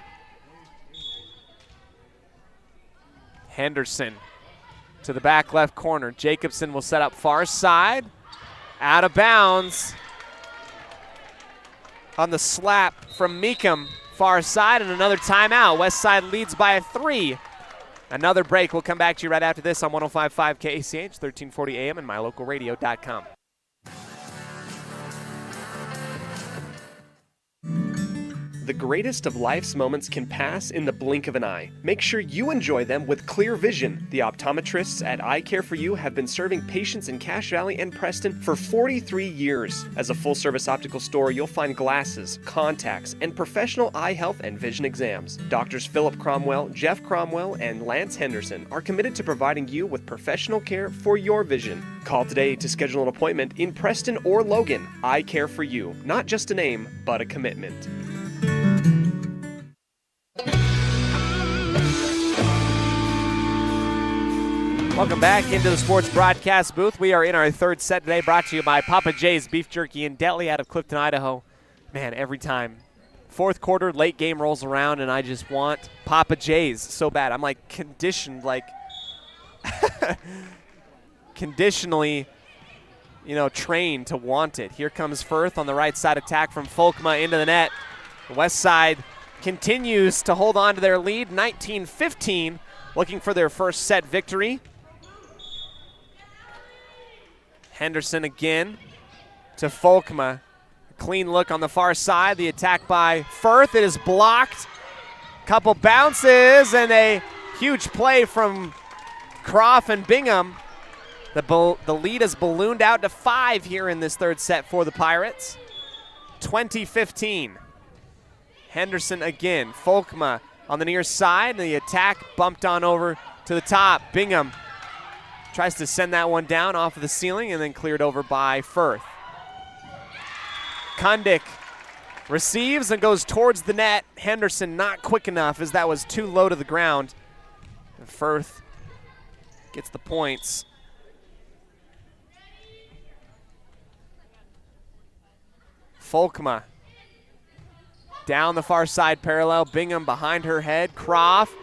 Henderson to the back left corner. Jacobson will set up far side. Out of bounds on the slap from Meekum. Far side, and another timeout. West Side leads by 3. Another break. We'll come back to you right after this on 105.5 KACH, 1340 AM, and myLocalRadio.com. The greatest of life's moments can pass in the blink of an eye. Make sure you enjoy them with clear vision. The optometrists at Eye Care for You have been serving patients in Cache Valley and Preston for 43 years. As a full-service optical store, you'll find glasses, contacts, and professional eye health and vision exams. Doctors Philip Cromwell, Jeff Cromwell, and Lance Henderson are committed to providing you with professional care for your vision. Call today to schedule an appointment in Preston or Logan. Eye Care for You, not just a name, but a commitment. Welcome back into the sports broadcast booth. We are in our third set today, brought to you by Papa J's Beef Jerky in Dentley out of Clifton, Idaho. Man, every time. Fourth quarter, late game rolls around, and I just want Papa J's so bad. I'm like conditioned, like conditionally, trained to want it. Here comes Firth on the right side, attack from Folkma into the net. The West Side continues to hold on to their lead, 19-15, looking for their first set victory. Henderson again to Folkma. Clean look on the far side. The attack by Firth. It is blocked. Couple bounces and a huge play from Croft and Bingham. The lead has ballooned out to 5 here in this third set for the Pirates. 20-15. Henderson again. Folkma on the near side. The attack bumped on over to the top. Bingham tries to send that one down off of the ceiling and then cleared over by Firth. Kundick receives and goes towards the net. Henderson not quick enough as that was too low to the ground. And Firth gets the points. Folkma down the far side parallel. Bingham behind her head. Croft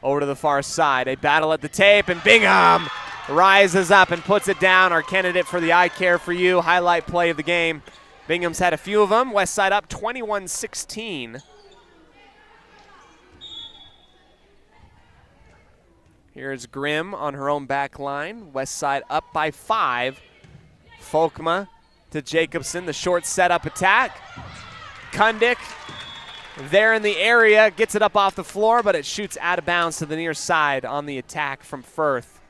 over to the far side. A battle at the tape, and Bingham rises up and puts it down. Our candidate for the Eye Care for You highlight play of the game. Bingham's had a few of them. West Side up 21-16. Here's Grimm on her own back line. West Side up by 5. Folkma to Jacobson, the short setup attack. Kundick there in the area, gets it up off the floor, but it shoots out of bounds to the near side on the attack from Firth.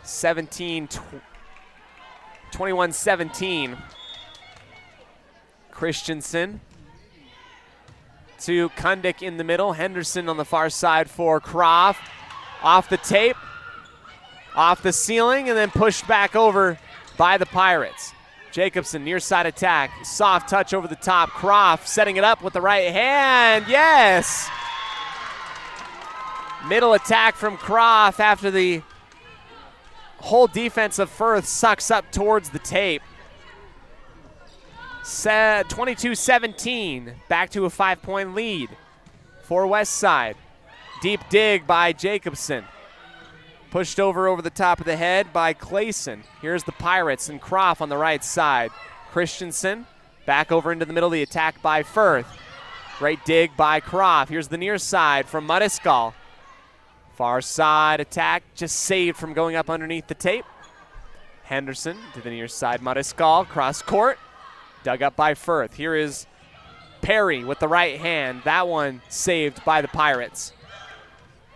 21-17. Christensen to Kundick in the middle. Henderson on the far side for Croft. Off the tape, off the ceiling, and then pushed back over by the Pirates. Jacobson, near side attack. Soft touch over the top. Croft setting it up with the right hand. Yes! Middle attack from Croft after the whole defense of Firth sucks up towards the tape. 22-17, back to a 5-point lead for West Side. Deep dig by Jacobson. Pushed over the top of the head by Clayson. Here's the Pirates and Croft on the right side. Christensen back over into the middle of the attack by Firth. Great dig by Croft. Here's the near side from Mudiskull. Far side attack just saved from going up underneath the tape. Henderson to the near side. Mudiskull cross court. Dug up by Firth. Here is Perry with the right hand. That one saved by the Pirates.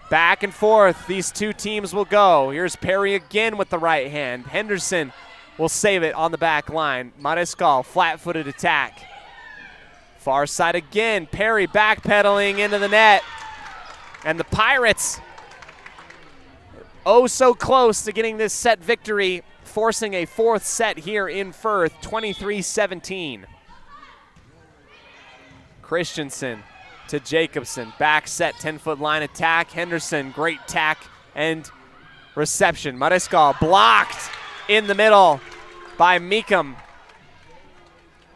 Back and forth, these two teams will go. Here's Perry again with the right hand. Henderson will save it on the back line. Mudiskull, flat-footed attack. Far side again. Perry backpedaling into the net. And the Pirates, oh so close to getting this set victory, forcing a fourth set here in Firth, 23-17. Christensen to Jacobson. Back set, 10-foot line attack. Henderson, great tack and reception. Mudiskull blocked in the middle by Meekum.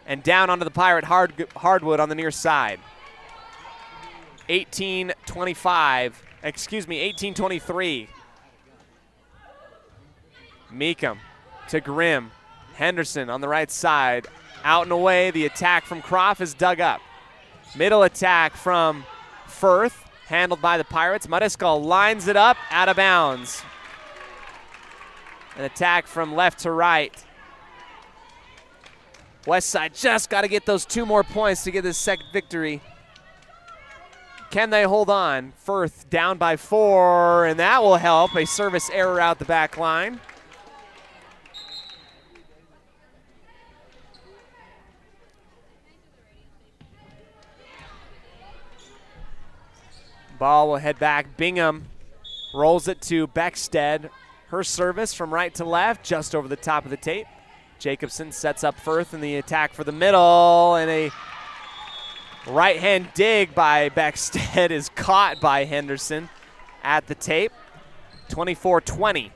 And down onto the Pirate hardwood on the near side. 18-23. Meekum to Grimm. Henderson on the right side. Out and away. The attack from Croft is dug up. Middle attack from Firth, handled by the Pirates. Mudiskull lines it up, out of bounds. An attack from left to right. Westside just got to get those 2 more points to get this second victory. Can they hold on? Firth down by 4, and that will help. A service error out the back line. Ball will head back. Bingham rolls it to Beckstead. Her service from right to left, just over the top of the tape. Jacobson sets up Firth in the attack for the middle, and a right-hand dig by Beckstead is caught by Henderson at the tape. 24-20.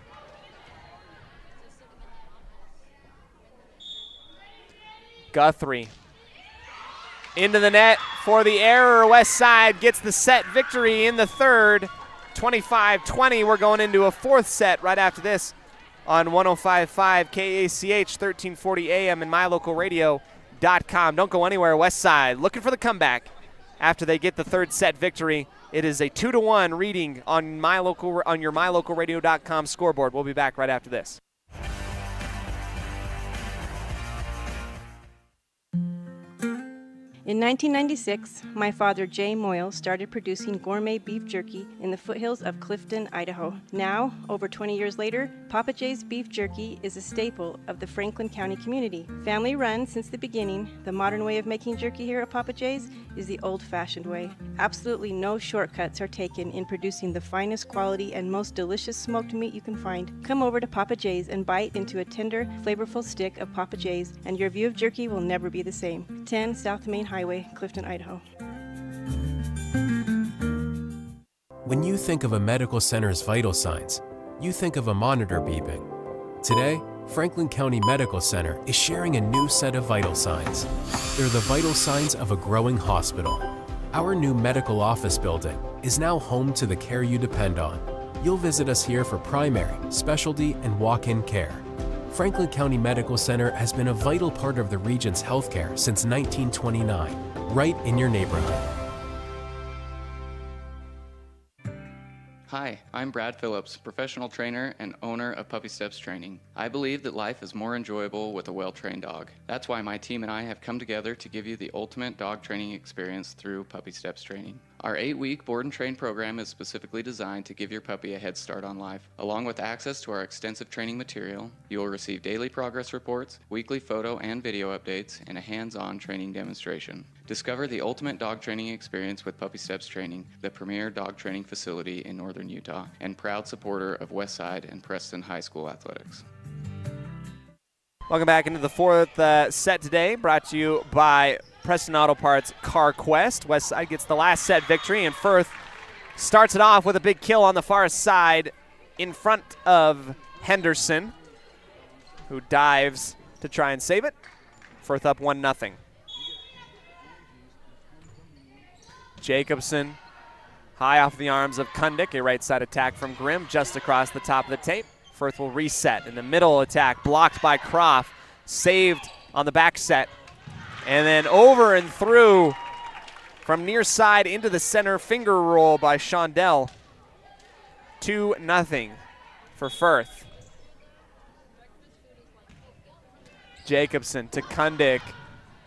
Guthrie into the net for the error. Westside gets the set victory in the third. 25-20. We're going into a 4th set right after this on 105.5 KACH, 1340 AM and mylocalradio.com. Don't go anywhere. Westside looking for the comeback after they get the 3rd set victory. It is a 2-1 reading on your mylocalradio.com scoreboard. We'll be back right after this. In 1996, my father, Jay Moyle, started producing gourmet beef jerky in the foothills of Clifton, Idaho. Now, over 20 years later, Papa Jay's beef jerky is a staple of the Franklin County community. Family run since the beginning, the modern way of making jerky here at Papa Jay's is the old-fashioned way. Absolutely no shortcuts are taken in producing the finest quality and most delicious smoked meat you can find. Come over to Papa Jay's and bite into a tender, flavorful stick of Papa Jay's, and your view of jerky will never be the same. 10 South Main Highway, Clifton, Idaho. When you think of a medical center's vital signs, you think of a monitor beeping. Today, Franklin County Medical Center is sharing a new set of vital signs. They're the vital signs of a growing hospital. Our new medical office building is now home to the care you depend on. You'll visit us here for primary, specialty, and walk-in care. Franklin County Medical Center has been a vital part of the region's healthcare since 1929, right in your neighborhood. Hi, I'm Brad Phillips, professional trainer and owner of Puppy Steps Training. I believe that life is more enjoyable with a well-trained dog. That's why my team and I have come together to give you the ultimate dog training experience through Puppy Steps Training. Our 8-week board and train program is specifically designed to give your puppy a head start on life. Along with access to our extensive training material, you will receive daily progress reports, weekly photo and video updates, and a hands-on training demonstration. Discover the ultimate dog training experience with Puppy Steps Training, the premier dog training facility in northern Utah, and proud supporter of Westside and Preston High School athletics. Welcome back into the 4th set today, brought to you by Preston Auto Parts CarQuest. Westside gets the last set victory, and Firth starts it off with a big kill on the far side in front of Henderson, who dives to try and save it. Firth up 1-0. Jacobson high off the arms of Kundick. A right side attack from Grimm just across the top of the tape. Firth will reset in the middle attack, blocked by Croft, saved on the back set. And then over and through from near side into the center, finger roll by Shondell. 2-0 for Firth. Jacobson to Kundick.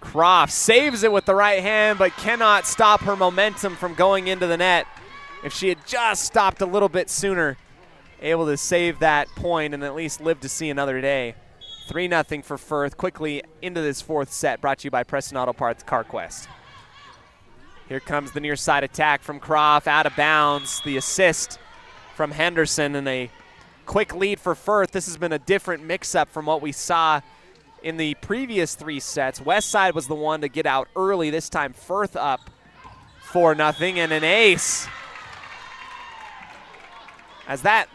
Croft saves it with the right hand, but cannot stop her momentum from going into the net. If she had just stopped a little bit sooner, able to save that point and at least live to see another day. 3-0 for Firth. Quickly into this 4th set, brought to you by Preston Auto Parts CarQuest. Here comes the near side attack from Croft, out of bounds. The assist from Henderson and a quick lead for Firth. This has been a different mix-up from what we saw in the previous 3 sets. Westside was the one to get out early. This time Firth up 4-0 and an ace. As that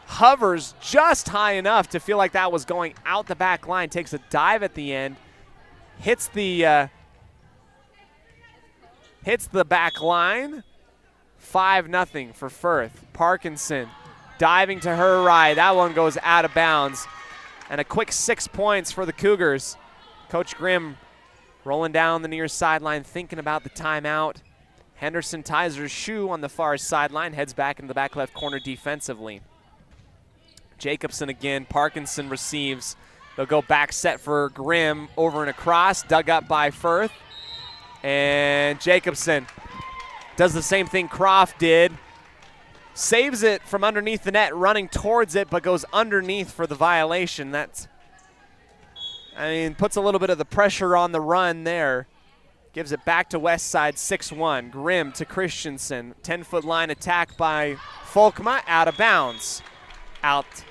hovers just high enough to feel like that was going out the back line, takes a dive at the end, hits the back line. 5-0 for Firth. Parkinson diving to her right. That one goes out of bounds. And a quick 6 points for the Cougars. Coach Grimm rolling down the near sideline, thinking about the timeout. Henderson ties her shoe on the far sideline, heads back into the back left corner defensively. Jacobson again. Parkinson receives. They'll go back set for Grimm, over and across, dug up by Firth. And Jacobson does the same thing Croft did. Saves it from underneath the net, running towards it, but goes underneath for the violation. Puts a little bit of the pressure on the run there. Gives it back to West Side, 6-1. Grimm to Christensen. 10-foot line attack by Folkma, out of bounds. Out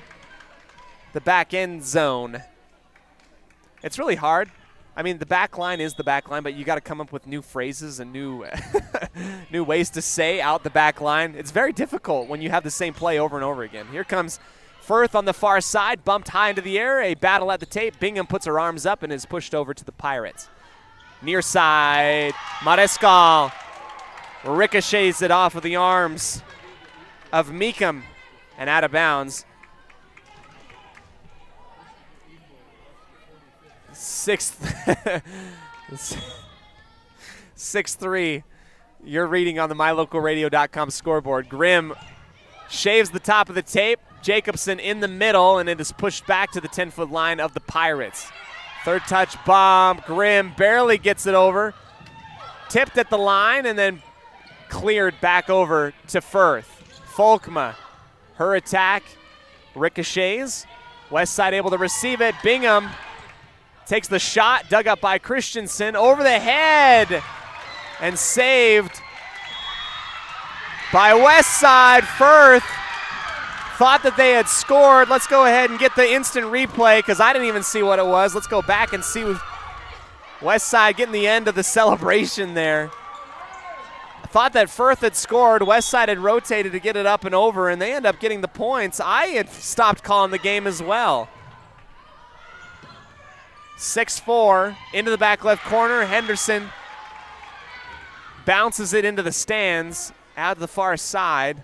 the back end zone. It's really hard. The back line is the back line, but you got to come up with new phrases and new new ways to say out the back line. It's very difficult when you have the same play over and over again. Here comes Firth on the far side, bumped high into the air, a battle at the tape. Bingham puts her arms up and is pushed over to the Pirates. Near side, Mariscal ricochets it off of the arms of Meekum and out of bounds. 6-3. You're reading on the mylocalradio.com scoreboard. Grimm shaves the top of the tape. Jacobson in the middle, and it is pushed back to the 10-foot line of the Pirates. Third touch bomb. Grimm barely gets it over. Tipped at the line and then cleared back over to Firth. Folkma, her attack, ricochets. West Side able to receive it. Bingham takes the shot, dug up by Christensen, over the head, and saved by West Side. Firth thought that they had scored. Let's go ahead and get the instant replay because I didn't even see what it was. Let's go back and see West Side getting the end of the celebration there. I thought that Firth had scored. West Side had rotated to get it up and over, and they end up getting the points. I had stopped calling the game as well. 6-4 into the back left corner. Henderson bounces it into the stands out to the far side.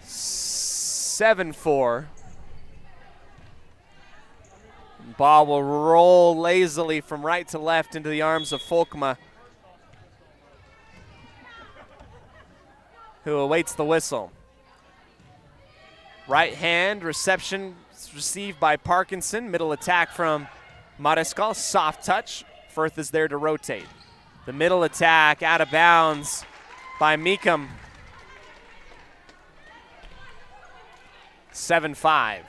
7-4. Ball will roll lazily from right to left into the arms of Folkma, who awaits the whistle. Right hand reception received by Parkinson. Middle attack from Mariscal. Soft touch. Firth is there to rotate. The middle attack out of bounds by Meekum. 7-5.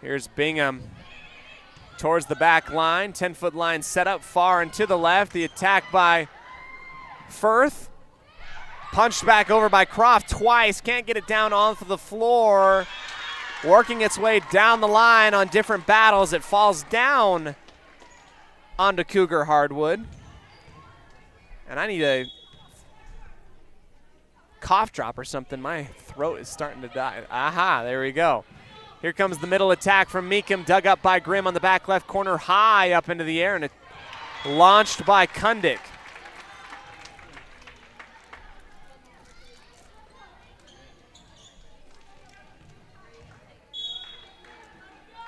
Here's Bingham towards the back line. 10-foot line set up far and to the left. The attack by Firth. Punched back over by Croft twice. Can't get it down onto the floor. Working its way down the line on different battles. It falls down onto Cougar hardwood. And I need a cough drop or something. My throat is starting to die. Aha, there we go. Here comes the middle attack from Meekum. Dug up by Grimm on the back left corner. High up into the air, and it launched by Kundick.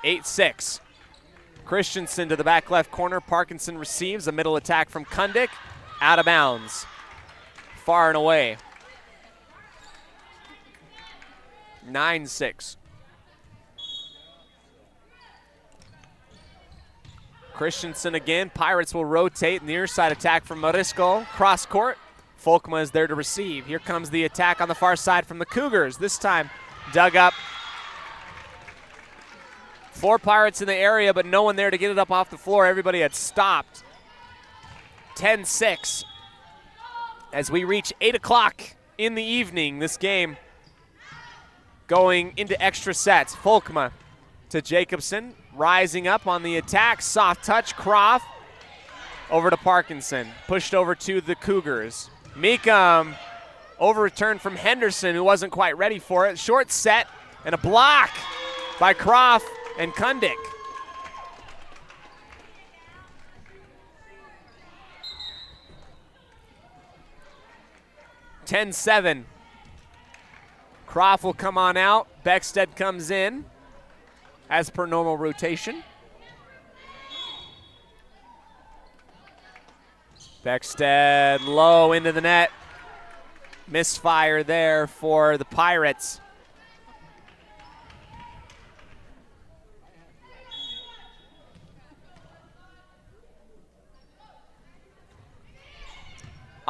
(8-6). Christensen to the back left corner. Parkinson receives a middle attack from Kundick. Out of bounds. Far and away. 9-6. Christensen again. Pirates will rotate. Near side attack from Mariscal. Cross court. Folkma is there to receive. Here comes the attack on the far side from the Cougars. This time dug up. 4 Pirates in the area, but no one there to get it up off the floor. Everybody had stopped. 10-6. As we reach 8 o'clock in the evening, this game going into extra sets. Folkma to Jacobson, rising up on the attack. Soft touch, Croft over to Parkinson. Pushed over to the Cougars. Meekum overturned from Henderson, who wasn't quite ready for it. Short set and a block by Croft and Kundick. (10-7). Croft will come on out. Beckstead comes in as per normal rotation. Beckstead low into the net. Misfire there for the Pirates.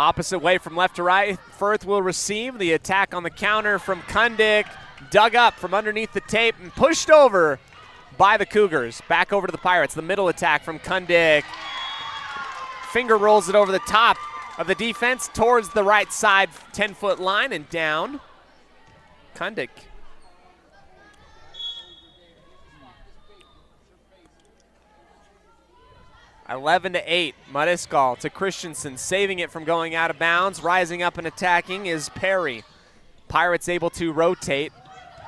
Opposite way from left to right. Firth will receive the attack on the counter from Kundick. Dug up from underneath the tape and pushed over by the Cougars. Back over to the Pirates. The middle attack from Kundick. Finger rolls it over the top of the defense towards the right side 10-foot line and down. Kundick. (11 to 8). Mariscal to Christensen, saving it from going out of bounds. Rising up and attacking is Perry. Pirates able to rotate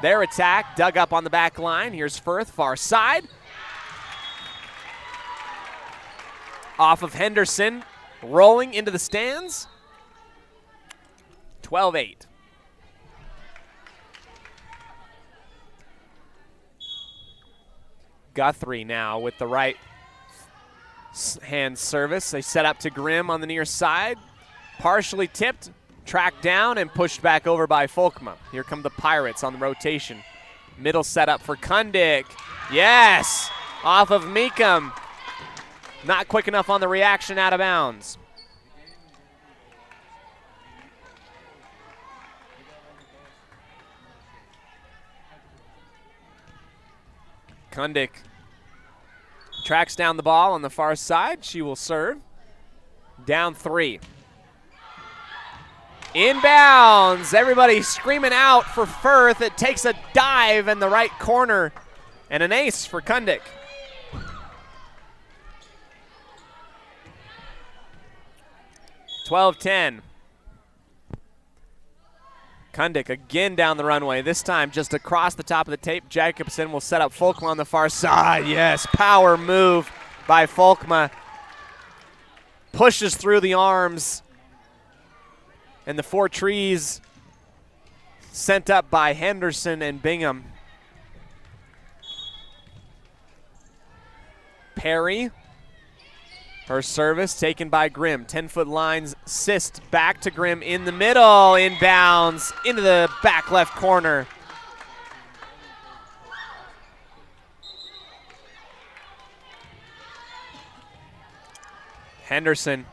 their attack. Dug up on the back line. Here's Firth, far side. Off of Henderson, rolling into the stands. 12-8. Guthrie now with the right hand service. They set up to Grimm on the near side. Partially tipped, tracked down, and pushed back over by Folkma. Here come the Pirates on the rotation. Middle setup for Kundick. Yes! Off of Meekum. Not quick enough on the reaction, out of bounds. Kundick tracks down the ball on the far side. She will serve. Down 3. Inbounds. Everybody screaming out for Firth. It takes a dive in the right corner and an ace for Kundick. (12-10). Kundick again down the runway, this time just across the top of the tape. Jacobson will set up Folkma on the far side. Yes, power move by Folkma. Pushes through the arms. And the 4 trees sent up by Henderson and Bingham. Perry. Her service taken by Grimm. 10-foot lines, Sist back to Grimm in the middle, inbounds into the back left corner. Henderson.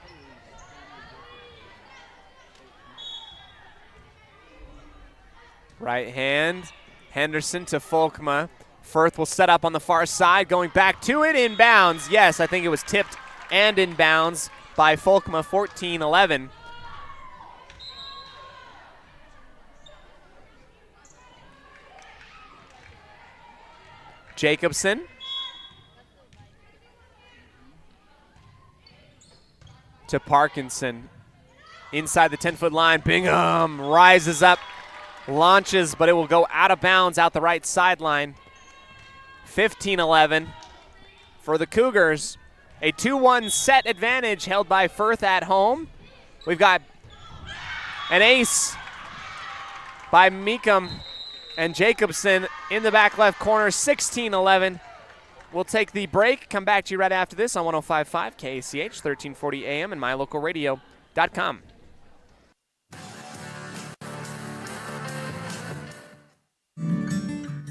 Right hand, Henderson to Folkma. Firth will set up on the far side, going back to it, inbounds. Yes, I think it was tipped and inbounds by Folkma, 14-11. Jacobson. To Parkinson. Inside the 10-foot line, Bingham rises up, launches, but it will go out of bounds out the right sideline. 15-11 for the Cougars. A 2-1 set advantage held by Firth at home. We've got an ace by Meekum and Jacobson in the back left corner, 16-11. We'll take the break, come back to you right after this on 105.5 KACH, 1340 AM and mylocalradio.com.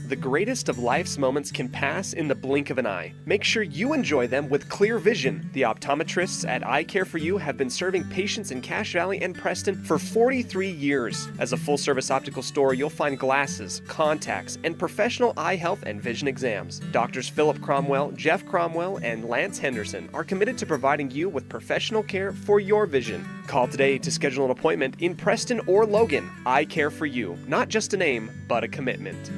The greatest of life's moments can pass in the blink of an eye. Make sure you enjoy them with clear vision. The optometrists at Eye Care For You have been serving patients in Cache Valley and Preston for 43 years. As a full-service optical store, you'll find glasses, contacts, and professional eye health and vision exams. Doctors Philip Cromwell, Jeff Cromwell, and Lance Henderson are committed to providing you with professional care for your vision. Call today to schedule an appointment in Preston or Logan. Eye Care For You. Not just a name, but a commitment.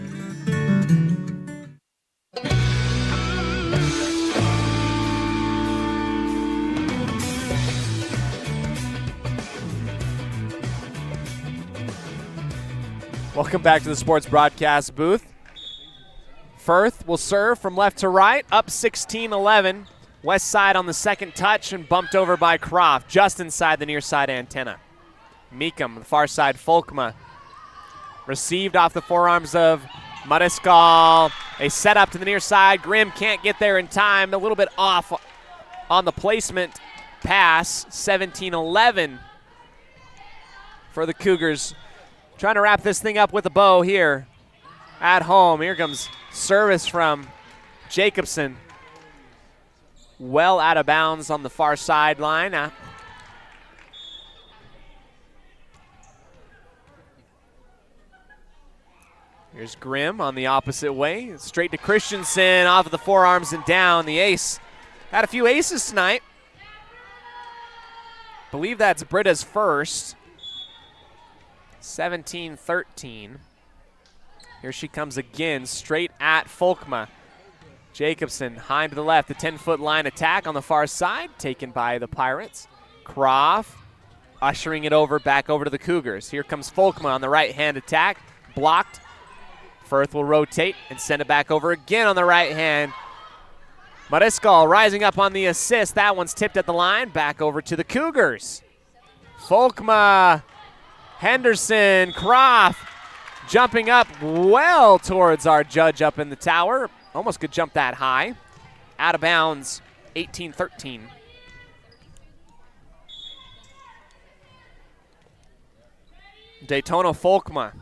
Welcome back to the sports broadcast booth. Firth will serve from left to right, up 16-11. West side on the second touch and bumped over by Croft, just inside the near side antenna. Meekum, the far side, Folkma. Received off the forearms of Mariscal. A set up to the near side. Grimm can't get there in time. A little bit off on the placement pass. 17-11 for the Cougars. Trying to wrap this thing up with a bow here at home. Here comes service from Jacobson. Well out of bounds on the far sideline. Here's Grimm on the opposite way. Straight to Christensen, off of the forearms and down. The ace. Had a few aces tonight. Believe that's Britta's first. 17-13. Here she comes again, straight at Folkma. Jacobson, high to the left, the 10-foot line attack on the far side, taken by the Pirates. Croft ushering it over, back over to the Cougars. Here comes Folkma on the right-hand attack, blocked. Firth will rotate and send it back over again on the right hand. Mariscal rising up on the assist. That one's tipped at the line, back over to the Cougars. Folkma, Henderson, Croft jumping up well towards our judge up in the tower. Almost could jump that high. Out of bounds, 18-13. Daytona Folkma.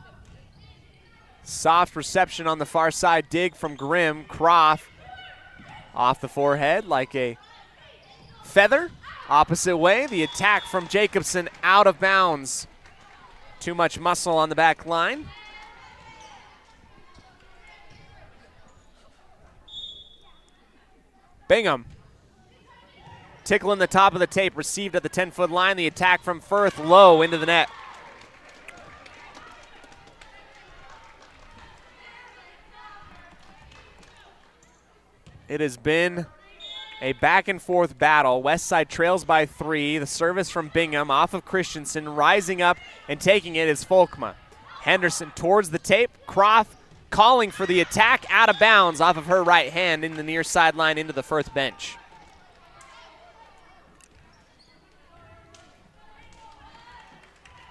Soft reception on the far side. Dig from Grimm. Croft off the forehead like a feather. Opposite way. The attack from Jacobson out of bounds. Too much muscle on the back line. Bingham. Tickling the top of the tape. Received at the 10-foot line. The attack from Firth low into the net. It has been a back-and-forth battle. Westside trails by 3. The service from Bingham off of Christensen. Rising up and taking it is Folkma. Henderson towards the tape. Croft calling for the attack, out of bounds off of her right hand in the near sideline into the Firth bench.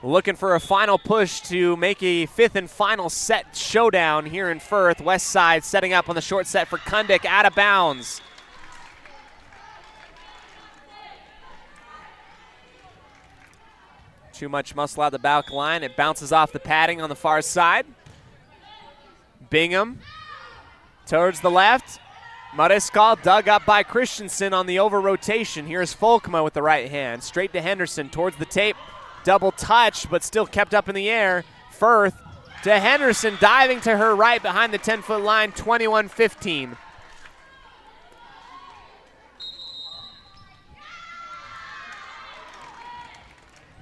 Looking for a final push to make a 5th and final set showdown here in Firth. Westside setting up on the short set for Kundick, out of bounds. Too much muscle out the back line. It bounces off the padding on the far side. Bingham towards the left. Mariscal dug up by Christensen on the over rotation. Here's Folkma with the right hand. Straight to Henderson towards the tape. Double touch, but still kept up in the air. Firth to Henderson, diving to her right behind the 10-foot line, 21-15.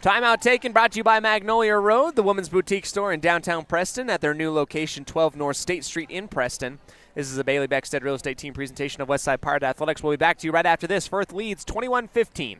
Timeout taken, brought to you by Magnolia Road, the women's boutique store in downtown Preston at their new location, 12 North State Street in Preston. This is a Bailey Beckstead Real Estate Team presentation of Westside Pirate Athletics. We'll be back to you right after this. Firth leads 21-15.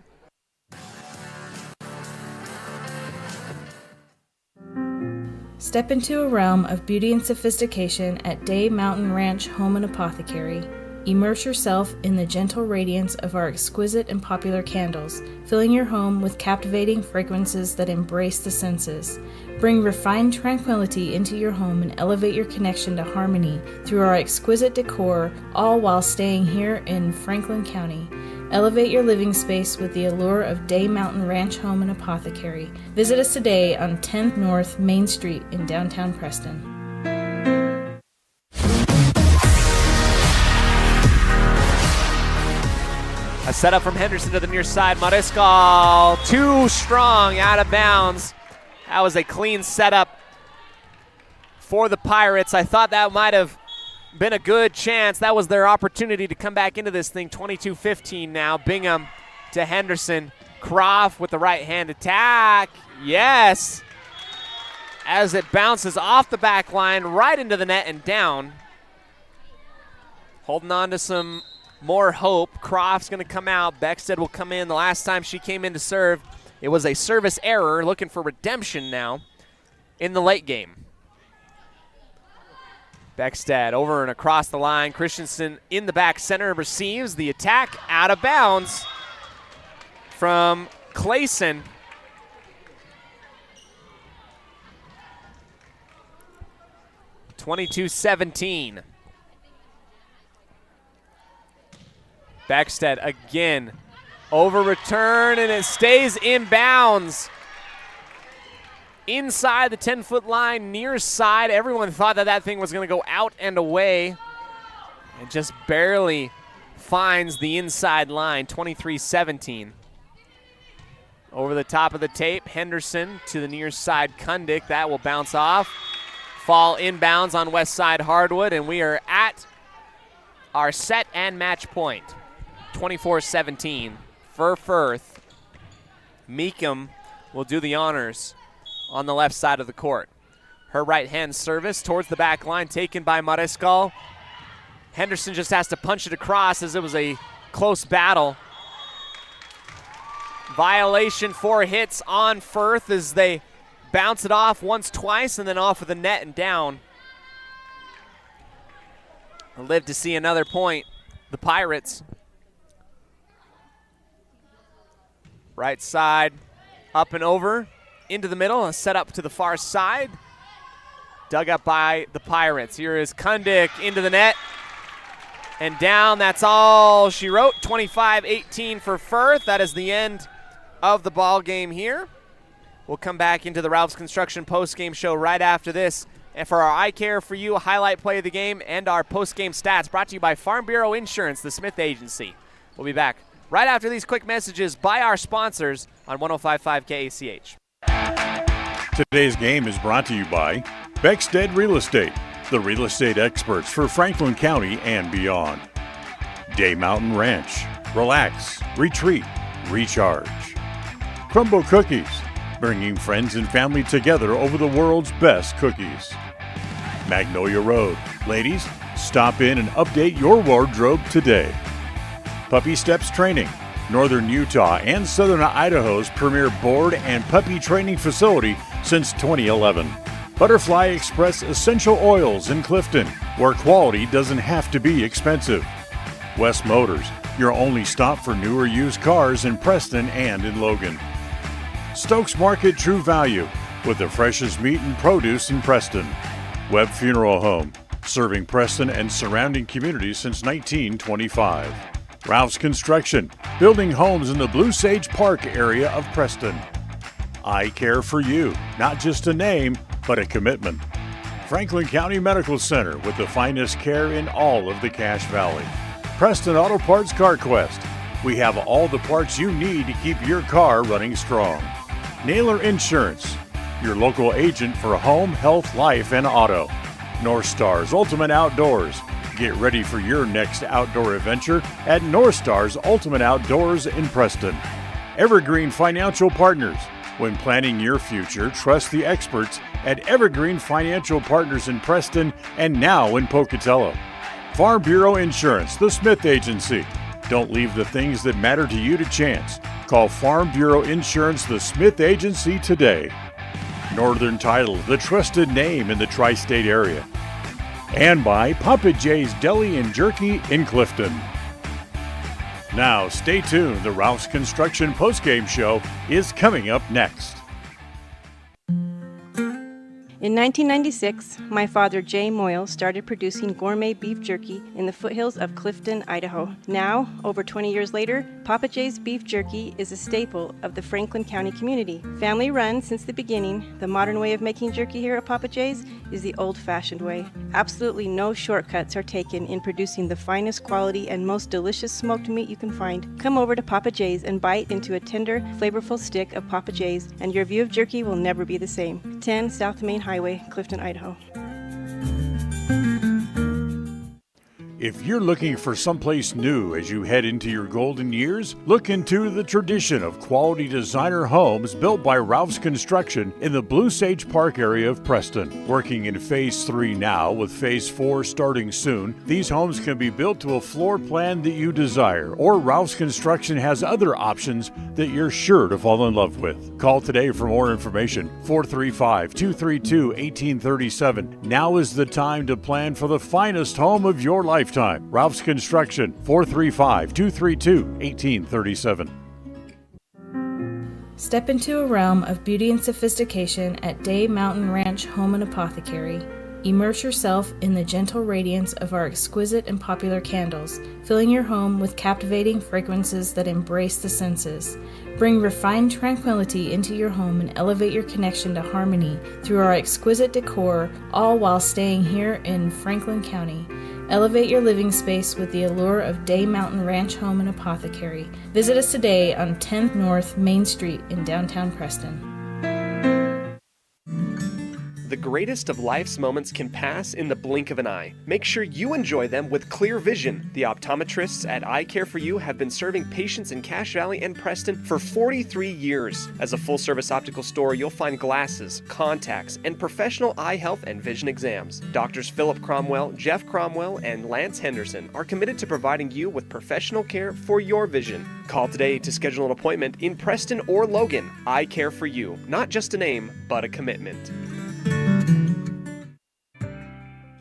Step into a realm of beauty and sophistication at Day Mountain Ranch Home and Apothecary. Immerse yourself in the gentle radiance of our exquisite and popular candles, filling your home with captivating fragrances that embrace the senses. Bring refined tranquility into your home and elevate your connection to harmony through our exquisite decor, all while staying here in Franklin County. Elevate your living space with the allure of Day Mountain Ranch Home and Apothecary. Visit us today on 10th North Main Street in downtown Preston. A setup from Henderson to the near side. Mariscal too strong, out of bounds. That was a clean setup for the Pirates. I thought that might have been a good chance. That was their opportunity to come back into this thing. 22-15 now. Bingham to Henderson. Croft with the right hand attack. Yes. As it bounces off the back line, right into the net and down. Holding on to some more hope. Croft's going to come out. Beckstead will come in. The last time she came in to serve, it was a service error. Looking for redemption now in the late game. Beckstead over and across the line. Christensen in the back center receives the attack, out of bounds from Clayson. (22-17). Beckstead again over return, and it stays in bounds. Inside the 10-foot line, near side. Everyone thought that thing was going to go out and away. It just barely finds the inside line, 23-17. Over the top of the tape, Henderson to the near side, Kundick. That will bounce off. fall inbounds on West Side Hardwood, and we are at our set and match point. 24-17 for Firth. Meekum will do the honors on the left side of the court. Her right-hand service towards the back line, taken by Mariscal. Henderson just has to punch it across as it was a close battle. Violation, 4 hits on Firth as they bounce it off once, twice, and then off of the net and down. We'll live to see another point. The Pirates. Right side, up and over, into the middle, a set up to the far side. Dug up by the Pirates. Here is Kundick into the net and down. That's all she wrote. 25-18 for Firth. That is the end of the ball game here. We'll come back into the Ralph's Construction post-game show right after this. And for our I Care For You highlight play of the game and our post-game stats brought to you by Farm Bureau Insurance, the Smith Agency. We'll be back right after these quick messages by our sponsors on 105.5 KACH. Today's game is brought to you by Beckstead Real Estate, the real estate experts for Franklin County and beyond. Day Mountain Ranch, relax, retreat, recharge. Crumble Cookies, bringing friends and family together over the world's best cookies. Magnolia Road, ladies, stop in and update your wardrobe today. Puppy Steps Training, Northern Utah and Southern Idaho's premier board and puppy training facility since 2011. Butterfly Express Essential Oils in Clifton, where quality doesn't have to be expensive. West Motors, your only stop for newer used cars in Preston and in Logan. Stokes Market True Value, with the freshest meat and produce in Preston. Webb Funeral Home, serving Preston and surrounding communities since 1925. Ralph's Construction, building homes in the Blue Sage Park area of Preston. I Care For You, not just a name, but a commitment. Franklin County Medical Center, with the finest care in all of the Cache Valley. Preston Auto Parts CarQuest, we have all the parts you need to keep your car running strong. Naylor Insurance, your local agent for home, health, life, and auto. North Stars Ultimate Outdoors, get ready for your next outdoor adventure at North Stars Ultimate Outdoors in Preston. Evergreen Financial Partners, when planning your future, trust the experts at Evergreen Financial Partners in Preston and now in Pocatello. Farm Bureau Insurance, the Smith Agency. Don't leave the things that matter to you to chance. Call Farm Bureau Insurance, the Smith Agency today. Northern Title, the trusted name in the tri-state area. And by Papa J's Deli and Jerky in Clifton. Now, stay tuned. The Ralph's Construction postgame show is coming up next. In 1996, my father, Jay Moyle, started producing gourmet beef jerky in the foothills of Clifton, Idaho. Now, over 20 years later, Papa J's beef jerky is a staple of the Franklin County community. Family run since the beginning, the modern way of making jerky here at Papa J's is the old-fashioned way. Absolutely no shortcuts are taken in producing the finest quality and most delicious smoked meat you can find. Come over to Papa J's and bite into a tender, flavorful stick of Papa J's, and your view of jerky will never be the same. 10 South Main Highway, Clifton, Idaho. If you're looking for someplace new as you head into your golden years, look into the tradition of quality designer homes built by Ralph's Construction in the Blue Sage Park area of Preston. Working in Phase 3 now, with Phase 4 starting soon, these homes can be built to a floor plan that you desire, or Ralph's Construction has other options that you're sure to fall in love with. Call today for more information, 435-232-1837. Now is the time to plan for the finest home of your lifetime. Ralph's Construction, 435-232-1837. Step into a realm of beauty and sophistication at Day Mountain Ranch Home and Apothecary. Immerse yourself in the gentle radiance of our exquisite and popular candles, filling your home with captivating fragrances that embrace the senses. Bring refined tranquility into your home and elevate your connection to harmony through our exquisite decor, all while staying here in Franklin County. Elevate your living space with the allure of Day Mountain Ranch Home and Apothecary. Visit us today on 10th North Main Street in downtown Preston. the greatest of life's moments can pass in the blink of an eye. Make sure you enjoy them with clear vision. The optometrists at Eye Care for You have been serving patients in Cache Valley and Preston for 43 years. As a full-service optical store, you'll find glasses, contacts, and professional eye health and vision exams. Doctors Philip Cromwell, Jeff Cromwell, and Lance Henderson are committed to providing you with professional care for your vision. Call today to schedule an appointment in Preston or Logan. Eye Care for You, not just a name, but a commitment.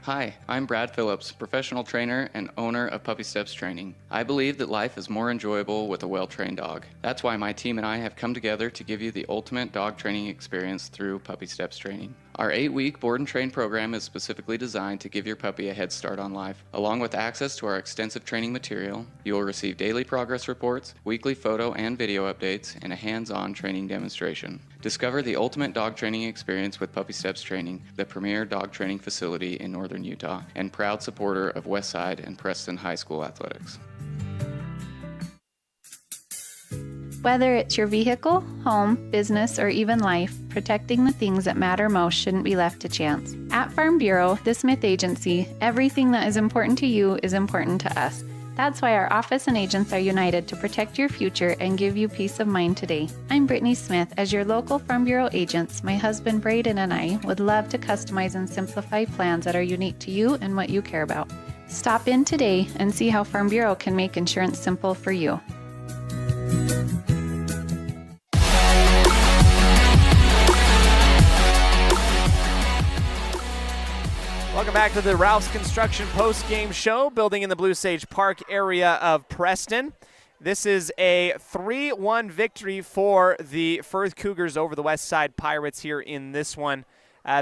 Hi, I'm Brad Phillips, professional trainer and owner of Puppy Steps Training. I believe that life is more enjoyable with a well-trained dog. That's why my team and I have come together to give you the ultimate dog training experience through Puppy Steps Training. Our 8-week board and train program is specifically designed to give your puppy a head start on life. Along with access to our extensive training material, you will receive daily progress reports, weekly photo and video updates, and a hands-on training demonstration. Discover the ultimate dog training experience with Puppy Steps Training, the premier dog training facility in northern Utah, and proud supporter of Westside and Preston High School athletics. Whether it's your vehicle, home, business, or even life, protecting the things that matter most shouldn't be left to chance. At Farm Bureau, the Smith Agency, everything that is important to you is important to us. That's why our office and agents are united to protect your future and give you peace of mind today. I'm Brittany Smith. As your local Farm Bureau agents, my husband Braden and I would love to customize and simplify plans that are unique to you and what you care about. Stop in today and see how Farm Bureau can make insurance simple for you. Welcome back to the Ralph's Construction post-game show, building in the Blue Sage Park area of Preston. This is a 3-1 victory for the Firth Cougars over the Westside Pirates here in this one.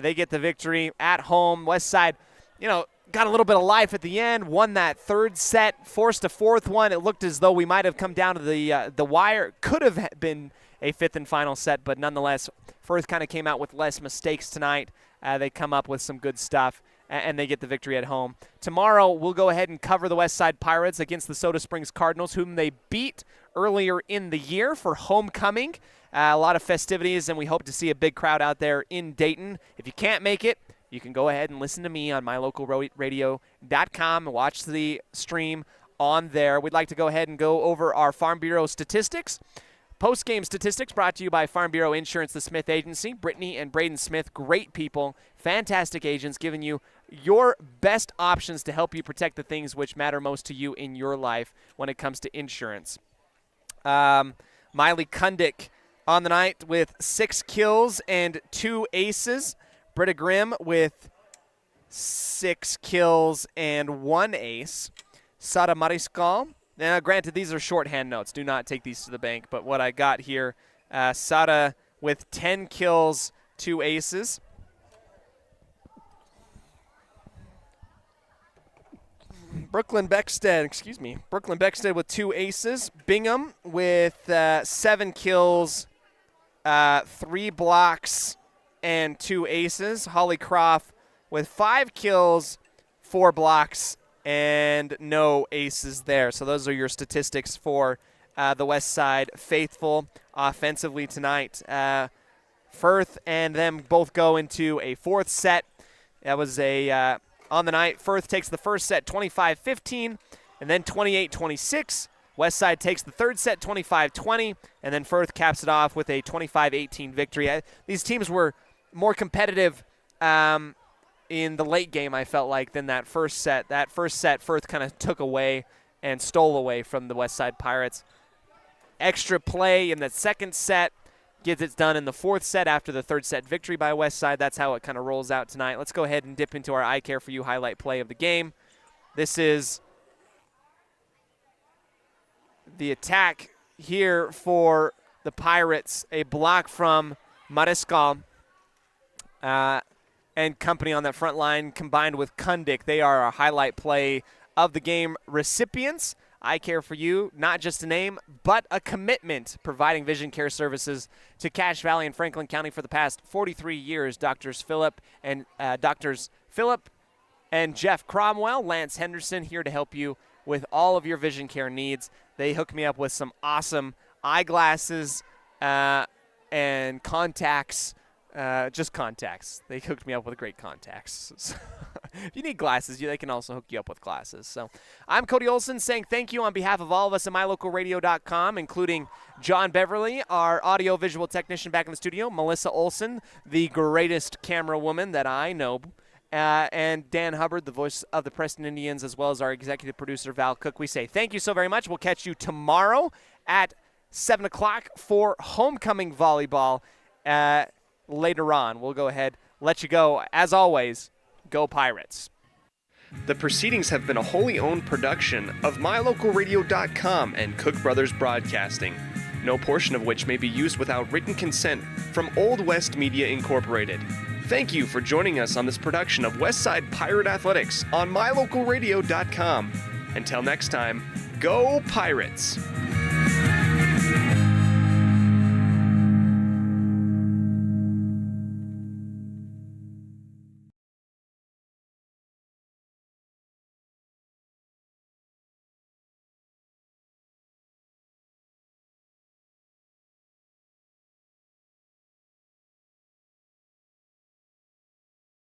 They get the victory at home. Westside, got a little bit of life at the end, won that third set, forced a fourth one. It looked as though we might have come down to the wire. Could have been a fifth and final set, but nonetheless, Firth kind of came out with less mistakes tonight. They come up with some good stuff, and they get the victory at home. Tomorrow, we'll go ahead and cover the Westside Pirates against the Soda Springs Cardinals, whom they beat earlier in the year for homecoming. A lot of festivities, and we hope to see a big crowd out there in Dayton. If you can't make it, you can go ahead and listen to me on mylocalradio.com and watch the stream on there. We'd like to go ahead and go over our Farm Bureau statistics. Post-game statistics brought to you by Farm Bureau Insurance, the Smith Agency. Brittany and Braden Smith, great people, fantastic agents, giving you your best options to help you protect the things which matter most to you in your life when it comes to insurance. Miley Kundick on the night with 6 kills and 2 aces. Britta Grimm with 6 kills and 1 ace. Sada Mariscal. Now, granted, these are shorthand notes. Do not take these to the bank. But what I got here, Sada with 10 kills, 2 aces. Brooklyn Beckstead with 2 aces. Bingham with 7 kills, 3 blocks, and 2 aces. Holly Croft with 5 kills, 4 blocks, and no aces there. So those are your statistics for the West Side faithful offensively tonight. Firth and them both go into a fourth set. That was on the night. Firth takes the first set 25-15 and then 28-26. West Side takes the third set 25-20, and then Firth caps it off with a 25-18 victory. These teams were more competitive in the late game, I felt like, than that first set. That first set, Firth kind of took away and stole away from the Westside Pirates. Extra play in the second set gets it done in the fourth set after the third set victory by Westside. That's how it kind of rolls out tonight. Let's go ahead and dip into our I Care For You highlight play of the game. This is the attack here for the Pirates. A block from Mariscal and company on that front line combined with Kundick. They are our highlight play of the game recipients. I Care For You, not just a name, but a commitment, providing vision care services to Cache Valley and Franklin County for the past 43 years. Doctors Philip and Jeff Cromwell, Lance Henderson, here to help you with all of your vision care needs. They hooked me up with some awesome eyeglasses and contacts Just contacts. They hooked me up with great contacts. So if you need glasses, they can also hook you up with glasses. So I'm Cody Olsen saying thank you on behalf of all of us at mylocalradio.com, including John Beverly, our audio-visual technician back in the studio, Melissa Olsen, the greatest camera woman that I know, and Dan Hubbard, the voice of the Preston Indians, as well as our executive producer, Val Cook. We say thank you so very much. We'll catch you tomorrow at 7 o'clock for homecoming volleyball. Later on, we'll go ahead, let you go. As always, go Pirates. The proceedings have been a wholly owned production of mylocalradio.com and Cook Brothers Broadcasting, no portion of which may be used without written consent from Old West Media Incorporated. Thank you for joining us on this production of Westside Pirate Athletics on mylocalradio.com. Until next time, go Pirates!